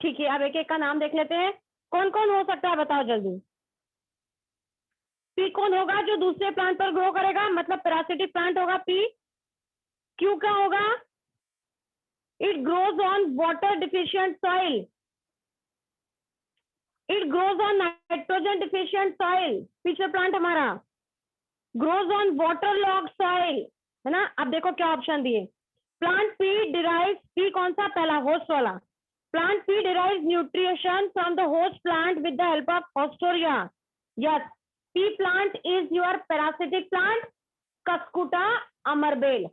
ठीक है, अब एक एक का नाम देख लेते हैं. कौन कौन हो सकता है बताओ जल्दी. पी कौन होगा जो दूसरे प्लांट पर ग्रो करेगा, मतलब पैरासिटिक प्लांट होगा पी. क्यू क्या होगा, it grows on water deficient soil, it grows on nitrogen deficient soil, पीछे प्लांट हमारा grows on water log soil, है ना. अब देखो क्या ऑप्शन दिए. प्लांट पी डिराइव्स, पी कौन सा, पहला होस्ट वाला. Plant P derives nutrition from the host plant with the help of haustoria. Yes, P plant is your parasitic plant, Cuscuta अमरबेल.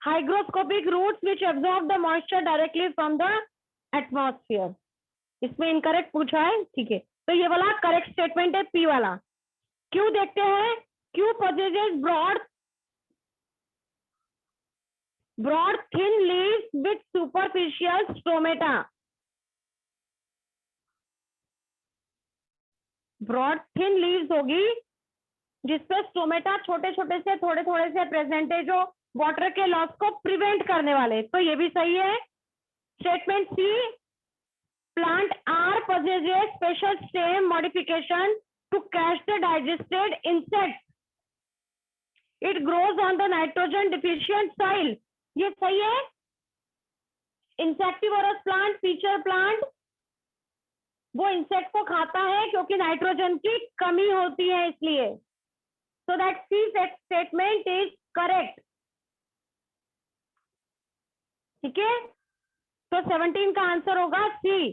Hygroscopic roots which absorb the moisture directly from the atmosphere. इसमें incorrect पूछा है, ठीक है. तो ये वाला correct statement है पी वाला. क्यू देखते हैं. Q possesses broad thin leaves with superficial stomata. Broad thin leaves होगी जिसपे स्टोमेटा छोटे छोटे से थोड़े थोड़े से प्रेजेंट है, जो वाटर के लॉस को प्रिवेंट करने वाले. तो ये भी सही है. Statement C, plant R possesses special stem modification to catch the digested insects. It grows on the nitrogen deficient soil. ये सही है. इंसेक्टिवोरस प्लांट, फीचर प्लांट, वो इंसेक्ट को खाता है क्योंकि नाइट्रोजन की कमी होती है इसलिए. So that C statement is correct. ठीक है, तो 17 का आंसर होगा सी.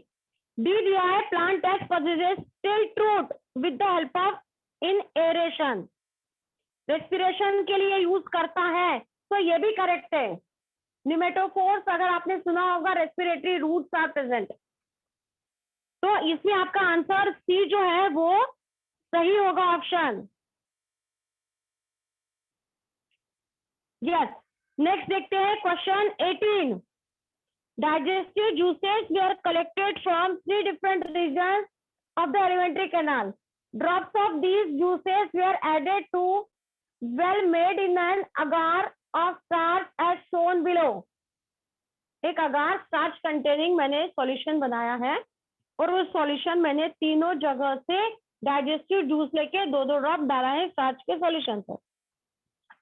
डी दिया है, plant x possesses tilt root with the help of in aeration. Respiration के लिए यूज करता है, तो ये भी करेक्ट है. निमेटोफोर्स अगर आपने सुना होगा, रेस्पिरेटरी रूट्स आर प्रेजेंट. तो इसमें आपका आंसर सी जो है वो सही होगा ऑप्शन. यस, नेक्स्ट देखते हैं question 18. Digestive juices were collected from 3 different regions of the alimentary canal. Drops of these juices were added to well made in an agar of starch as shown below. एक अगार starch containing मैंने solution बनाया है और उस solution मैंने तीनों जगह से डाइजेस्टिव जूस लेके 2-2 ड्रॉप डाला है स्टार्च के सॉल्यूशन पर.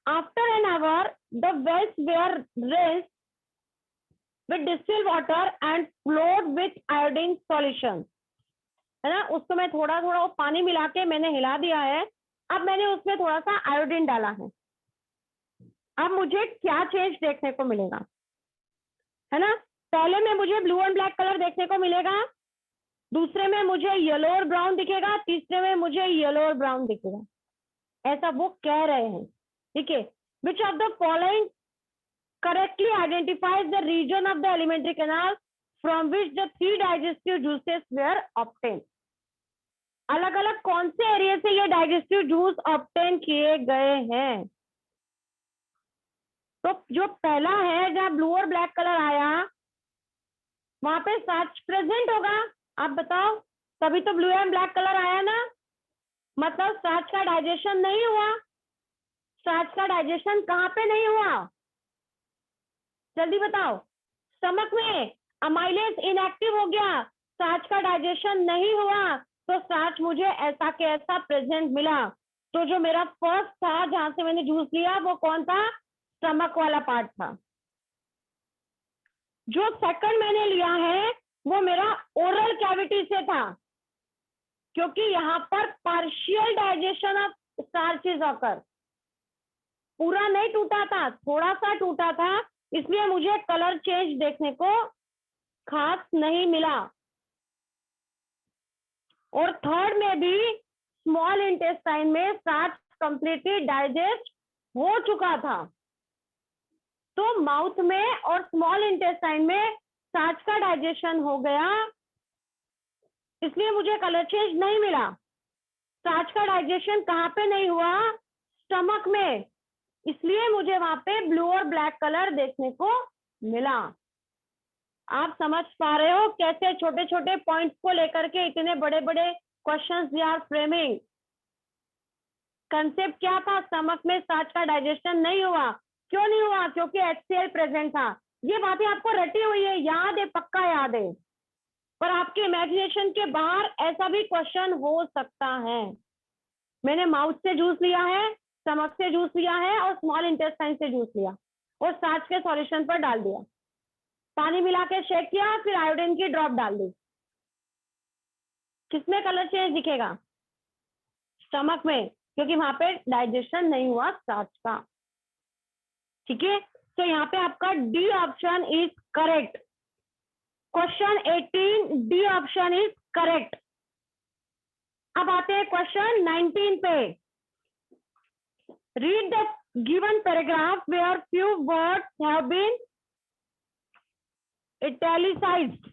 After an hour the wells were rinsed with distilled water and flowed with iodine solution. है ना, उसको मैं थोड़ा थोड़ा वो पानी मिला के मैंने हिला दिया है. अब मैंने उसमें थोड़ा सा आयोडीन डाला है. अब मुझे क्या चेंज देखने को मिलेगा, है ना. पहले में मुझे ब्लू एंड ब्लैक कलर देखने को मिलेगा, दूसरे में मुझे येलो और ब्राउन दिखेगा, तीसरे में मुझे येलो और ब्राउन दिखेगा. ऐसा वो कह रहे हैं. ठीक है, which of the following correctly identifies the region of the alimentary canal from which the 3 digestive juices were obtained. अलग अलग कौन से एरिया से ये डाइजेस्टिव जूस ऑब्टेन किए गए हैं. तो जो पहला है जहाँ ब्लू और ब्लैक कलर आया वहां पे स्टार्च प्रेजेंट होगा. आप बताओ, तभी तो ब्लू एंड ब्लैक कलर आया ना. मतलब स्टार्च का डाइजेशन नहीं हुआ. स्टार्च का डाइजेशन कहाँ पे नहीं हुआ, जल्दी बताओ. स्टमक में अमाइलेज इनएक्टिव हो गया, स्टार्च का डाइजेशन नहीं हुआ, तो स्टार्च मुझे ऐसा के ऐसा प्रेजेंट मिला. तो जो मेरा फर्स्ट था जहां से मैंने जूस लिया वो कौन था, स्टमक वाला पार्ट था. जो सेकंड मैंने लिया है वो मेरा ओरल कैविटी से था, क्योंकि यहाँ पर partial digestion of starches occur, पूरा नहीं टूटा था, थोड़ा सा टूटा था, इसलिए मुझे कलर चेंज देखने को खास नहीं मिला. और थर्ड में भी स्मॉल इंटेस्टाइन में स्टार्च कंप्लीटली डाइजेस्ट हो चुका था. तो माउथ में और स्मॉल इंटेस्टाइन में स्टार्च का डाइजेशन हो गया, इसलिए मुझे कलर चेंज नहीं मिला. स्टार्च का डाइजेशन कहाँ पे नहीं हुआ, स्टमक में, इसलिए मुझे वहां पे ब्लू और ब्लैक कलर देखने को मिला. आप समझ पा रहे हो कैसे छोटे छोटे पॉइंट्स को लेकर के इतने बड़े बड़े questions they are framing. Concept क्या था, स्टमक में स्टार्च का डाइजेशन नहीं हुआ। क्यों नहीं हुआ? क्योंकि HCl प्रेजेंट था। ये बातें आपको रटी हुई है, याद है, पक्का याद है, पर आपके इमेजिनेशन के बाहर ऐसा भी क्वेश्चन हो सकता है। मैंने माउथ से जूस लिया है, स्टमक से जूस लिया है और स्मॉल इंटेस्टाइन से जूस लिया और स्टार्च के सॉल्यूशन पर डाल दिया, पानी मिला के शेक किया, फिर आयोडीन की ड्रॉप डाल दी। किसमें कलर चेंज दिखेगा? स्टमक में, क्योंकि वहां पे डाइजेशन नहीं हुआ स्टार्च का। ठीक है, तो यहाँ पे आपका D option is correct. Question 18 D option is correct. अब आते हैं क्वेश्चन 19 पे। Read the given paragraph where few words have been italicized.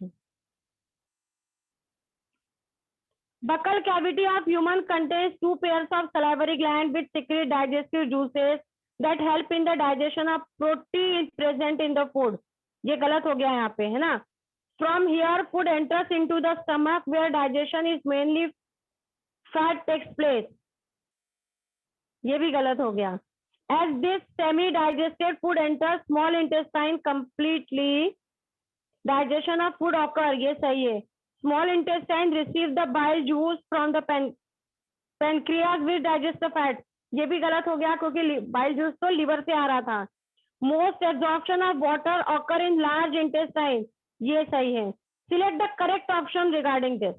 Buccal cavity of human contains 2 pairs of salivary glands which secrete digestive juices that help in the digestion of protein present in the food. ये गलत हो गया यहाँ पे, है ना? From here, food enters into the stomach where digestion is mainly fat takes place. ये भी गलत हो गया. As this semi-digested food enters small intestine completely, digestion of food occur. ये सही है. Small intestine receive the bile juice from the pancreas which digests the fat. ये भी गलत हो गया क्योंकि bile juice तो liver से आ रहा था. Most absorption of water occur in large intestine. ये सही है. Select the correct option regarding this.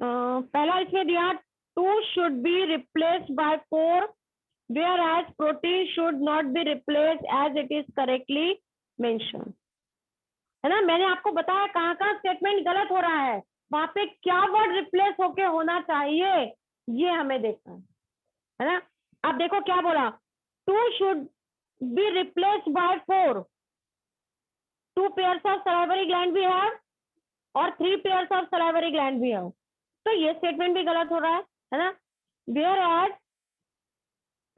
पहला इसमें दिया 2 should be replaced by 4, whereas protein should not be replaced as it is correctly mentioned. है ना? मैंने आपको बताया कहाँ कहाँ स्टेटमेंट गलत हो रहा है, वहां पे क्या वर्ड रिप्लेस होके होना चाहिए, ये हमें देखना है ना? अब देखो क्या बोला, 2 should be replaced by 4. 2 pairs of salivary gland we have और 3 pairs of salivary gland we have. तो ये स्टेटमेंट भी गलत हो रहा है ना? Whereas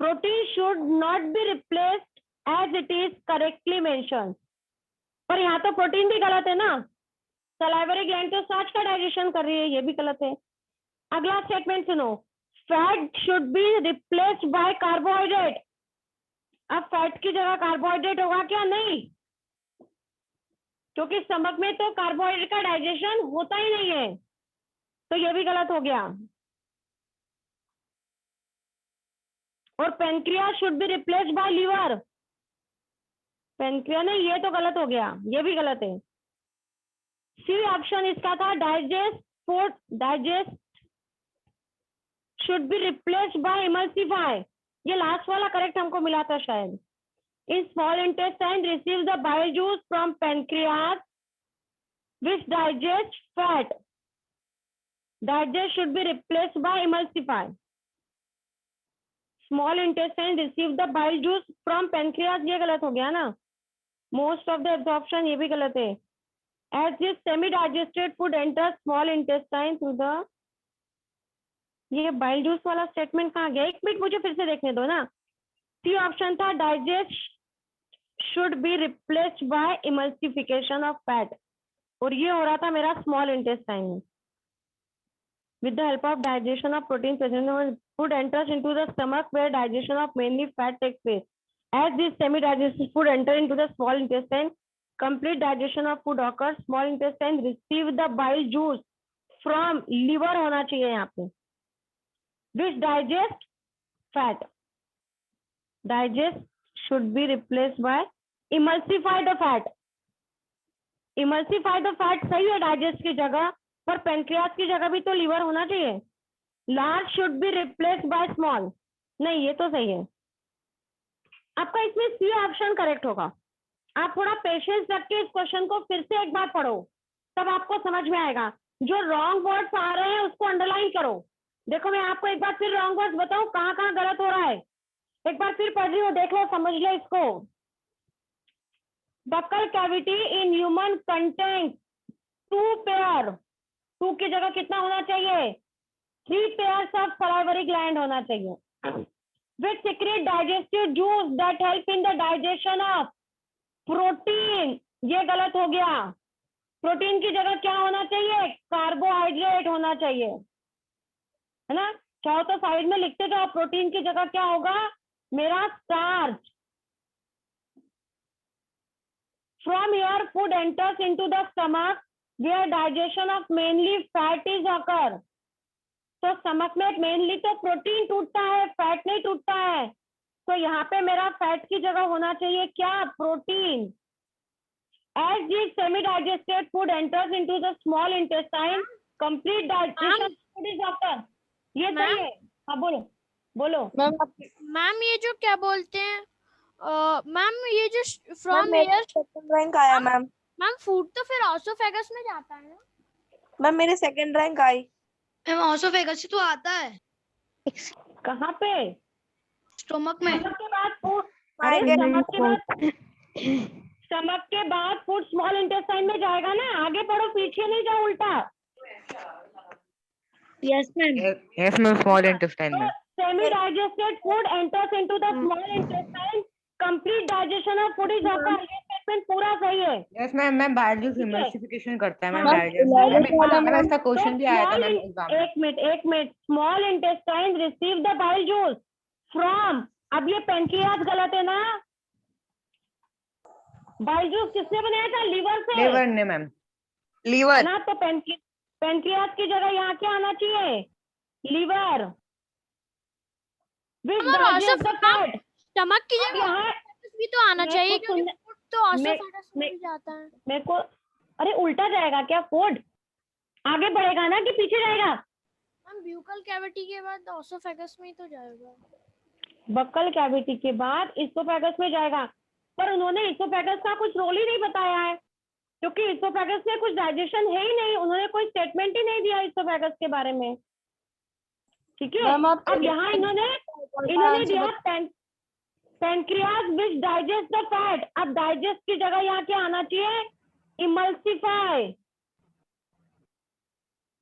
protein should not be replaced as it is correctly mentioned. पर यहाँ तो प्रोटीन भी गलत है ना, सलाइवरी ग्लैंड तो स्टार्च का डाइजेशन कर रही है, ये भी गलत है. अगला स्टेटमेंट सुनो, fat should be replaced bye carbohydrate. अब फैट की जगह कार्बोहाइड्रेट होगा क्या? नहीं, क्योंकि स्टमक में तो कार्बोहाइड्रेट का डाइजेशन होता ही नहीं है, तो ये भी गलत हो गया. और pancreas should be replaced by liver. Pancreas नहीं, ये तो गलत हो गया, ये भी गलत है. सी ऑप्शन इसका था, digest should be replaced bye emulsify. ये लास्ट वाला करेक्ट हमको मिला था शायद. In small intestine receive the bile juice from pancreas which digest fat. Digest should be replaced bye emulsify. Small intestine receive the bile juice from pancreas, ये गलत हो गया ना. मोस्ट ऑफ द एब्जॉर्प्शन, ये भी गलत है. As this semi digested food enters small intestine through the, ये बाइल जूस वाला स्टेटमेंट कहाँ गया? एक मिनट मुझे फिर से देखने दो ना. सी ऑप्शन था, digest should be replaced bye emulsification of fat, और ये हो रहा था मेरा स्मॉल इंटेस्टाइन में. With the help of digestion of protein present, food enters into the stomach where digestion of mainly fat takes place. As this semi-digested food enter into the small intestine, complete digestion of food occurs. Small intestine receive the bile juice from liver होना चाहिए यहाँ पे, which digest fat. Digest should be replaced by emulsify the fat. Emulsify the fat सही है digest की जगह, पर pancreas की जगह भी तो लीवर होना चाहिए. Large should be replaced by small, नहीं ये तो सही है. आपका इसमें सी ऑप्शन करेक्ट होगा. आप थोड़ा पेशेंस रख के इस क्वेश्चन को फिर से एक बार पढ़ो, तब आपको समझ में आएगा. जो रॉन्ग वर्ड्स आ रहे हैं उसको अंडरलाइन करो. देखो मैं आपको एक बार फिर रॉन्ग वर्ड्स बताऊं कहाँ कहाँ गलत हो रहा है. एक बार फिर पढ़ रही हो, देख लो, समझ लो इसको. Buccal cavity in human contains 2 pair. 2 की जगह कितना होना चाहिए? 3 pairs of salivary gland होना चाहिए. Which secrete digestive juice that help in the digestion of protein, ये गलत हो गया। प्रोटीन की जगह क्या होना चाहिए? कार्बोहाइड्रेट होना चाहिए, है ना। चाहो तो साइड में लिखते जाओ, प्रोटीन की जगह क्या होगा मेरा? Starch. From here, food enters into the stomach, where digestion of mainly fat is occur. तो स्टमक में मेनली तो प्रोटीन टूटता है, फैट नहीं टूटता है। तो यहाँ पे मेरा फैट की जगह होना चाहिए क्या? Protein. As this semi-digested food enters into the small intestine, complete digestion of food is occur. ये सही है। हाँ बोलो बोलो। मैम ये जो क्या बोलते हैं मैम ये जो फ्रॉम एयर सेकंड रैंक आया मैम। मैम फूड तो फिर ऑसोफेगस में जाता है ना? मैम मेरे सेकंड रैंक आई। मैम ऑसोफेगस से तो आता है, कहाँ पे? स्टोमक में। स्टमक के बाद फूड, अरे स्टमक के बाद फूड स्मॉल इंटेस्टाइन में जाएगा ना। आगे बढ़ो, पीछे नहीं जाओ उल्टा। Yes ma'am. Yes ma'am, small intestine में। Semi digested food enters into the small intestine, complete digestion of food is occur. ये स्टेटमेंट पूरा सही है। यस मैम, मैं बायोलॉजी इमल्सिफिकेशन करता है मैम, हाँ, डाइजेस्ट मैम, इसका क्वेश्चन भी आया था मैम एग्जाम में। एक minute. Small intestine receive the bile juice from, अब ये पेनक्रियास गलत है ना। बाइल जूस किसने बनाया था? लीवर से। लीवर ने मैम, लीवर ना, तो पेनक्रियास की जगह यहाँ क्या आना चाहिए? लीवर। स्टमक की जगह यहाँ भी तो आना चाहिए क्योंकि सुनने- फूड तो ऑसोफेगस में भी जाता है। मेरे को, अरे उल्टा जाएगा क्या फूड? आगे बढ़ेगा ना कि पीछे जाएगा? मैम ब्यूकल कैविटी के बाद ऑसोफेगस में ही तो जाएगा। बक्कल कैविटी के बाद इसोफेगस में जाएगा, पर उन्होंने इसोफेगस का कुछ रोल ही नहीं बताया है, क्योंकि इसोफेगस में कुछ डाइजेशन है ही नहीं। उन्होंने कोई स्टेटमेंट ही नहीं दिया इसोफेगस के बारे में, ठीक है। अब यहाँ इन्होंने दिया pancreas which digest the fat. अब डाइजेस्ट की जगह यहाँ क्या आना चाहिए? इमल्सिफाई।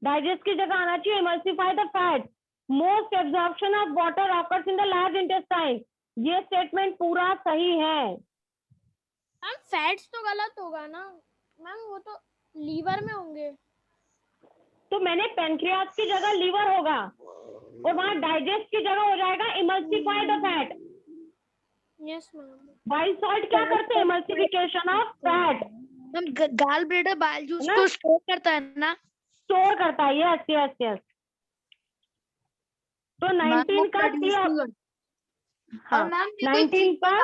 डाइजेस्ट की जगह आना चाहिए emulsify the fat. Most absorption of water occurs in the large intestine. ये स्टेटमेंट पूरा सही है। मैम फैट्स तो गलत होगा ना मैम, वो तो लीवर में होंगे। तो मैंने पेनक्रियास की जगह लीवर होगा और वहां डाइजेस्ट की जगह हो जाएगा emulsify the fat. Yes ma'am. Bile salt क्या करते हैं? Emulsification of fat. Ma'am gall bladder bile juice ना? को स्टोर करता है ना। स्टोर करता है। Yes yes yes. तो 19 का सी। हाँ, मैम 19 पर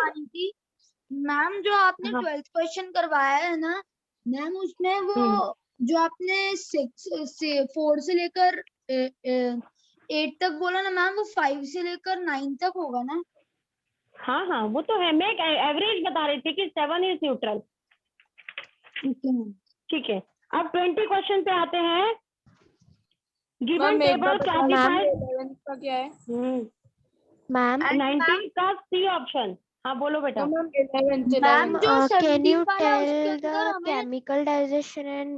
मैम जो आपने हाँ। 12th क्वेश्चन करवाया है ना मैम, उसमें वो जो आपने 4 से लेकर 8 तक बोला ना मैम, वो 5 से लेकर 9 तक होगा ना। हाँ हाँ, वो तो है। मैं एवरेज बता रही थी कि 7 इज न्यूट्रल। ठीक है, अब 20 क्वेश्चन पे आते हैं। Given table classified. 11th का क्या है? मैम 19 का सी ऑप्शन। हाँ बोलो बेटा। मैम जो can you 17 वाला है, उसके tell अंदर the हमें chemical digestion and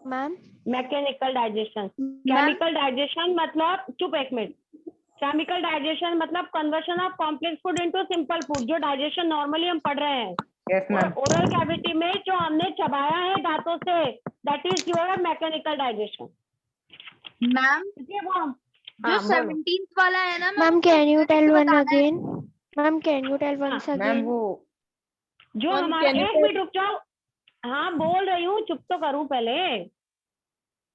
ma'am mechanical digestion. Chemical digestion मतलब, चुप एक मिनट। केमिकल डाइजेशन मतलब conversion of complex food into simple food, जो डाइजेशन नॉर्मली हम पढ़ रहे हैं। यस मैम, ओरल कैविटी में जो हमने चबाया है दांतों से, that is your mechanical digestion. Ma'am जो 17th वाला है ना ma'am can you tell one बताना है। again? Ma'am can you tell once ma'am again? वो जो हमारा, एक मिनट रुक जाओ। हाँ बोल रही हूँ, चुप तो करूँ पहले।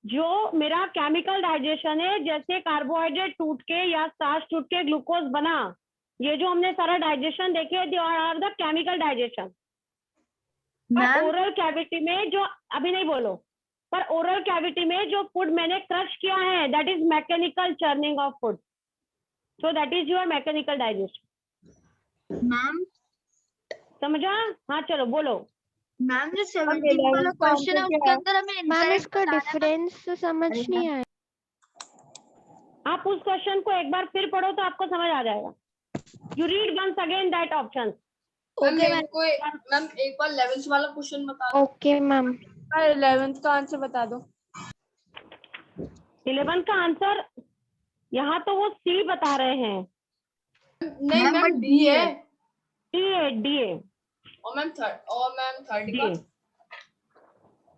जो मेरा केमिकल डाइजेशन है, जैसे कार्बोहाइड्रेट टूट के या स्टार्च टूट के ग्लूकोज बना, ये जो हमने सारा डाइजेशन देखे, they are the chemical digestion. Oral cavity में जो, अभी नहीं बोलो, पर ओरल कैविटी में जो फूड मैंने क्रश किया है, that is mechanical churning of food. So that is your mechanical digestion. Ma'am समझा? हाँ चलो बोलो। मैम जो 17 वाला क्वेश्चन है, उसके अंदर हमें मैम इंटरेस्ट इसका डिफरेंस समझ नहीं आया। आप उस क्वेश्चन को एक बार फिर पढ़ो तो आपको समझ आ जाएगा। You read once again that option. Okay ma'am. Ma'am एक बार 11th वाला क्वेश्चन बता दो। Okay ma'am. 11th का आंसर बता दो। 11 का आंसर यहाँ तो वो सी बता रहे हैं। नहीं मैम डी है। डी ए और मैम थर्ड का जी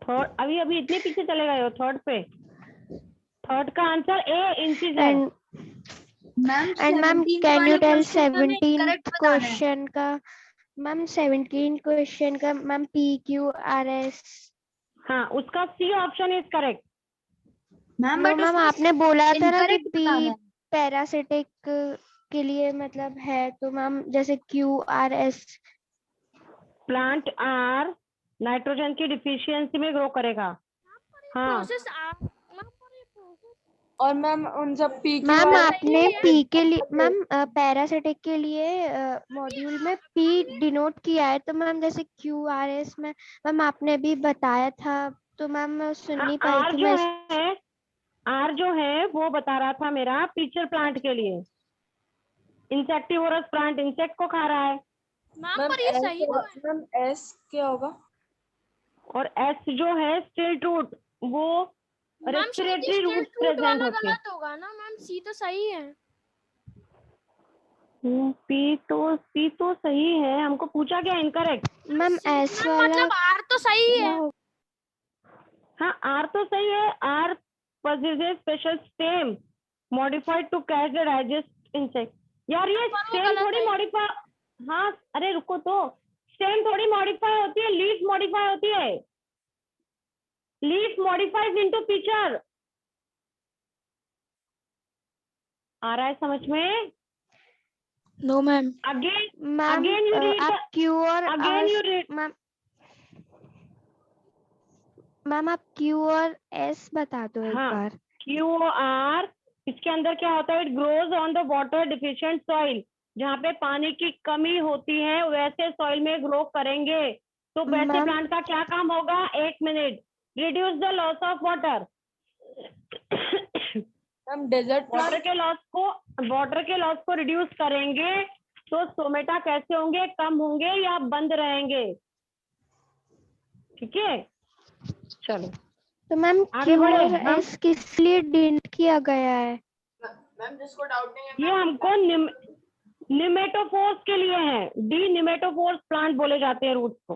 थर्ड, अभी इतने पीछे चले गए हो थर्ड पे। थर्ड का आंसर ए इंचेस है। Ma'am and ma'am 17th can you वाले टेल क्वेश्चन का हमें 17 करेक्ट बताना है। क्वेश्चन का मैम 17 क्वेश्चन का मैम PQRS। हाँ उसका C option is correct. Ma'am no but ma'am उसमें आपने बोला था ना कि इनकरेक्ट बताना है। पैरासिटिक के लिए मतलब है, तो मैम जैसे QRS। प्लांट आर नाइट्रोजन की डिफिशियंसी में ग्रो करेगा। हाँ प्रोसेस और मैम उन सब पी मैम आपने पी के लिए मैम पैरासिटिक के लिए मॉड्यूल में P डिनोट किया है, तो मैम जैसे QRS में मैम आपने भी बताया था, तो मैम मैं सुन नहीं पाई आर थी जो मैं। है आर जो है वो बता रहा था मेरा पीचर प्लांट के लिए। इंसेक्टिवोरस प्लांट इंसेक्ट को खा रहा है। मैम पर ये सही तो है। मैम एस क्या होगा? और एस जो है स्टिल्ट रूट, वो मैम शायद रेस्पिरेटरी ये रूट स्टिल्ट रूट प्रेजेंट वाला होते हैं। गलत होगा ना मैम, सी तो सही है। पी तो सही है, हमको पूछा गया इनकरेक्ट। मैम एस वाला मतलब आर तो सही है। हाँ आर तो सही है। R possesses special stem modified to catch the digest insect। यार ये पर वो स्टेम गलत थोड़ी है। मॉडिफाई, हाँ अरे रुको तो, स्टेम थोड़ी मॉडिफाई होती है, लीफ मॉडिफाई होती है। Leaf modifies into picture. आ रहा है समझ में? No ma'am. Again ma'am you read आप Q और again you S read. Ma'am आप Q और S बता दो एक हाँ बार। QR, इसके अंदर क्या होता है? It grows on the water deficient soil. जहाँ पे पानी की कमी होती है वैसे सॉइल में ग्रो करेंगे। तो वैसे मैम प्लांट का क्या काम होगा? 1 मिनट। Reduce the loss of water. Ma'am desert water के लॉस को रिड्यूस करेंगे तो सोमेटा कैसे होंगे? कम होंगे या बंद रहेंगे? ठीक है चलो तो मैम आगे Q बढ़े और हम। S किस लिए डिनोट किया गया है? मैम जिसको डाउट नहीं है ये हमको निमेटोफोर्स के लिए है। डी निमेटोफोर्स प्लांट बोले जाते हैं रूट्स को।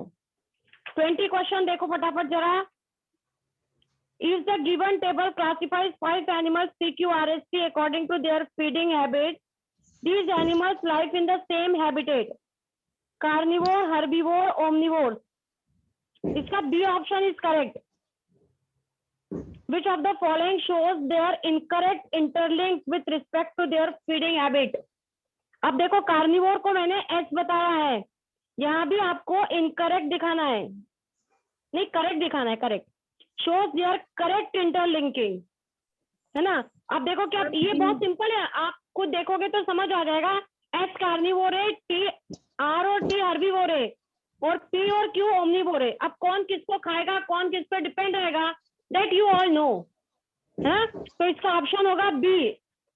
20 क्वेश्चन देखो फटाफट जरा। If the given table classifies 5 animals PQRST according to their feeding habits, these animals live in the same habitat: carnivore, herbivore, omnivore. इसका B option is correct. Which of the following shows their incorrect interlink with respect to their feeding habit? अब देखो carnivore को मैंने S बताया है, यहाँ भी आपको इनकरेक्ट दिखाना है, नहीं करेक्ट दिखाना है। Correct shows their correct interlinking, है ना? अब देखो क्या, ये बहुत सिंपल है, आप खुद देखोगे तो समझ आ जाएगा। S कार्निवोर है, T R और T हर्बीवोर है, और P और Q ओमनीवोर है। अब कौन किसको खाएगा, कौन किस पे डिपेंड रहेगा, दैट यू ऑल नो, है ना? तो इसका ऑप्शन होगा B।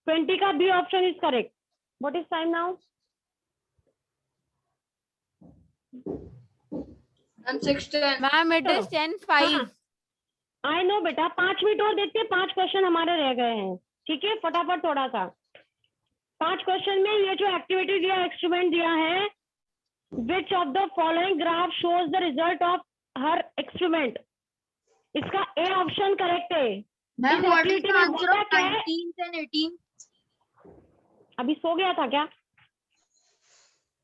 20 का B option is correct. What is time now? Ma'am 6:10। Ma'am it is 10:05। I know बेटा, 5 मिनट और देखते हैं, 5 क्वेश्चन हमारे रह गए हैं। ठीक है फटाफट थोड़ा सा। 5 क्वेश्चन में ये जो एक्टिविटी दिया, एक्सपेरिमेंट दिया है, which of the following graph shows the result of her experiment? इसका ए ऑप्शन करेक्ट है। मैम इस व्हाट इज एक्टिविटी द में आंसर होता ऑफ क्या है? 19th and 18th? अभी सो गया था क्या?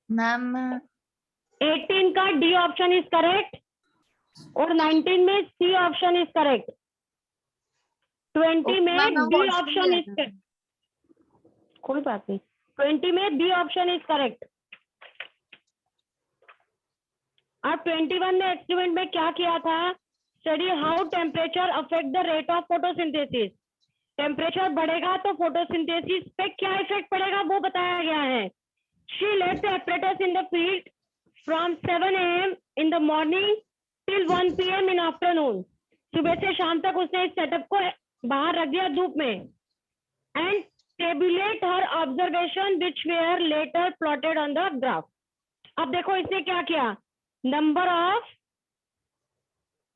मैम 18 का डी ऑप्शन इज करेक्ट और 19 में सी ऑप्शन इज करेक्ट। 20 में बी ऑप्शन इज करेक्ट। कोई बात नहीं, 20 में बी ऑप्शन इज करेक्ट। अब 21 ने एक्सपेरिमेंट में क्या किया था? Study how temperature affect the rate of photosynthesis. Temperature बढ़ेगा तो फोटोसिंथेसिस पे क्या इफेक्ट पड़ेगा वो बताया गया है। She left the apparatus in the field from 7 AM in the morning till 1 PM in afternoon। सुबह से शाम तक उसने इस सेटअप को बाहर रख दिया धूप में। And tabulate her observation which were later plotted on the graph. अब देखो इसने क्या किया, नंबर ऑफ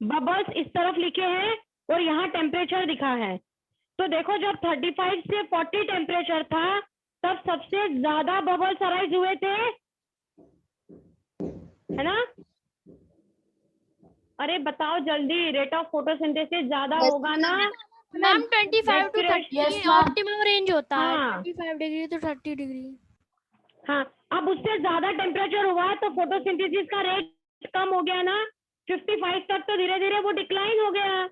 बबल्स इस तरफ लिखे हैं और यहाँ टेम्परेचर दिखा है। तो देखो जब 35 से 40 टेम्परेचर था तब सबसे ज्यादा बबल्स अराइज हुए थे है ना? अरे बताओ जल्दी, रेट ऑफ फोटोसिंथेसिस ज्यादा होगा ना? मैम 25 to 30 Yes, ये ma'am. ऑप्टिमम रेंज होता है, हाँ। 25 डिग्री to 30 डिग्री। हाँ, अब उससे ज्यादा टेम्परेचर हुआ है तो फोटोसिंथेसिस का रेट कम हो गया ना, 55 तक तो धीरे धीरे वो डिक्लाइन हो गया।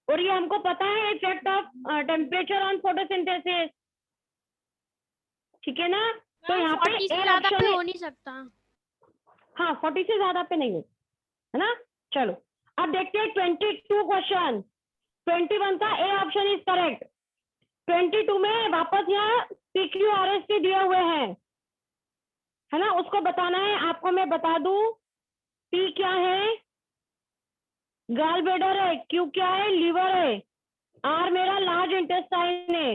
और ये हमको पता है effect of temperature on photosynthesis, ठीक है ना? तो यहाँ पे 40 से A ज्यादा ऑप्शन पे है। हो नहीं सकता। हाँ 40 से ज्यादा पे नहीं है ना? चलो अब देखते हैं 22 क्वेश्चन। 21 का ए ऑप्शन इज करेक्ट। 22 में वापस यहाँ PQRS दिए हुए हैं, है ना? उसको बताना है आपको। मैं बता दूं, P क्या है? गॉल ब्लैडर है। Q क्या है? लीवर है। R मेरा लार्ज इंटेस्टाइन है।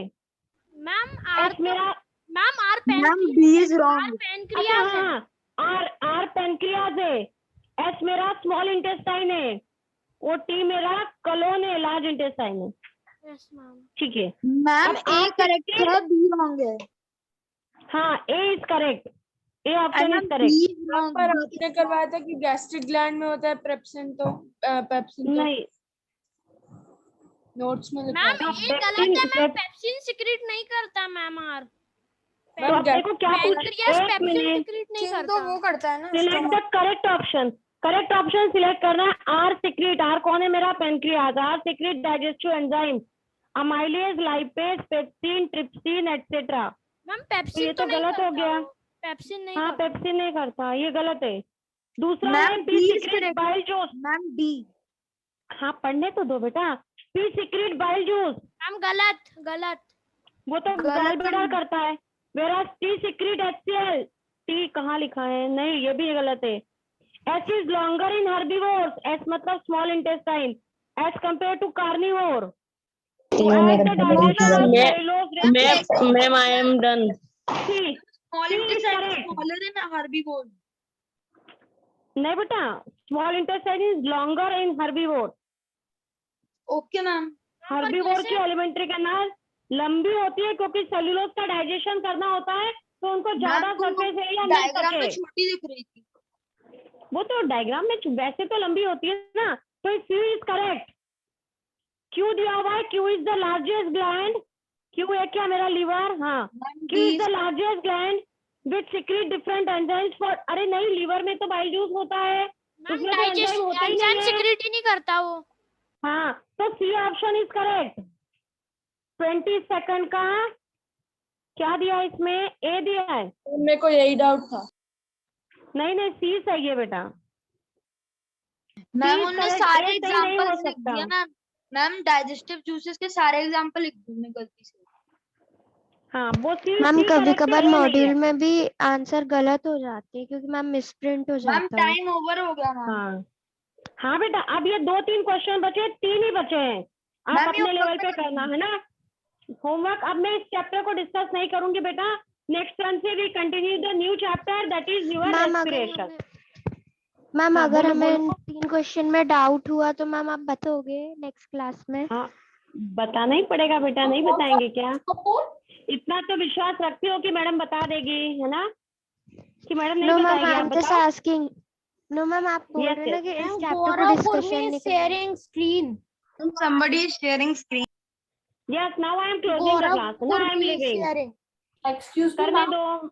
मैम आर S मेरा R ma'am B is wrong. Pancreas है। R पेनक्रियाज है। S मेरा स्मॉल इंटेस्टाइन है और T मेरा कलोन है, लार्ज इंटेस्टाइन है। Yes ma'am. ठीक है। मैम अब ए आप करेक्ट है, बी रॉन्ग है। हाँ A is correct. A option is B correct. Is wrong. पर आपने करवाया था कि गैस्ट्रिक ग्लैंड में होता है पेप्सिन, तो पेप्सिन तो नहीं नोट्स में लिखा मैम है। ये गलत है मैम, पेप्सिन सिक्रेट नहीं करता मैम आर। तो आप देखो क्या पूछ, पेनक्रियास एक पेप्सिन मिनट, सिक्रेट नहीं चिन करता। तो वो करता है ना select the correct option. Correct option select करना है। R secrete. आर कौन है? मेरा pancreas. R secrete digestive enzyme, amylase, lipase, pepsin, trypsin etcetera. Ma'am तो पेप्सिन ये तो तो नहीं गलत हो करता गया। वो। पेप्सिन नहीं हाँ करता। पेप्सिन नहीं करता, ये गलत है। दूसरा मैम, है B P is secrete correct. Bile juice. Ma'am D. हाँ पढ़ने तो दो बेटा। P secrete bile juice, ma'am गलत गलत। वो तो गलत गॉल ब्लैडर है। करता है। मेरा टी सिक्रेट HCl। टी कहाँ लिखा है? नहीं, ये भी गलत है। S is longer in herbivores. S मतलब small intestine as compare to carnivore. Ma'am I am done. Small intestine smaller in herbivore. नहीं बेटा, small intestine is longer in herbivore. Okay ma'am. Herbivore की एलिमेंट्री कैनाल लंबी होती है क्योंकि cellulose का digestion करना होता है, तो उनको ज्यादा सरफेस एरिया मिल डायग्राम में सके। छोटी दिख रही थी। वो तो डायग्राम में वैसे तो लंबी होती है ना। तो सी इज करेक्ट। क्यू दिया हुआ है। Q is the largest gland. Q है क्या? मेरा लीवर। हाँ, Q is the largest gland which secrete different enzymes for. अरे नहीं, लीवर में तो बाइल जूस होता है, मैम उसमें तो एंजाइम होता ही एंजाइम नहीं है। सिक्रेट ही नहीं करता वो। हाँ, तो C option is correct. 20 second का क्या दिया इसमें? ए दिया है। मेरे को यही डाउट था। नहीं नहीं, सी सही है बेटा। मैम is उनने correct, सारे A सही नहीं हो एग्जांपल्स लिख सकता। दिए मैम। मैम डाइजेस्टिव जूसेस के सारे एग्जांपल लिख दिए उन्होंने गलती से। हाँ वो सी मैम सी कभी correct है, कभार A नहीं मॉड्यूल है। में भी आंसर गलत हो जाते हैं क्योंकि मैम मिसप्रिंट हो मैम जाता है। टाइम ओवर हो गया मैम। हाँ हाँ बेटा, अब ये 2-3 क्वेश्चन बचे, 3 ही बचे हैं। आप मैम, ये अपने लेवल होमवर्क पे करना है ना होमवर्क। अब मैं इस चैप्टर को डिस्कस नहीं करूंगी बेटा। नेक्स्ट टर्न से we continue the new chapter that is your respiration. Ma'am हाँ, अगर बोलो, हमें बोलो। 3 क्वेश्चन में डाउट हुआ तो मैम आप बताओगे नेक्स्ट क्लास में? हाँ बताना ही पड़ेगा बेटा, नहीं बताएंगे क्या? इतना तो विश्वास रखती हो कि मैडम बता देगी, है ना? कि मैडम नहीं नो मैम बताएगी? आई आप एम जस्ट बताओ। आस्किंग। नो मैम आप बोल Yes, रहे हैं ना yes. कि इस चैप्टर को डिस्कशन नहीं करेंगे। screen. Somebody is sharing screen. Yes, now I am closing the class. Now I am leaving. Excuse me, करने ma'am. दो।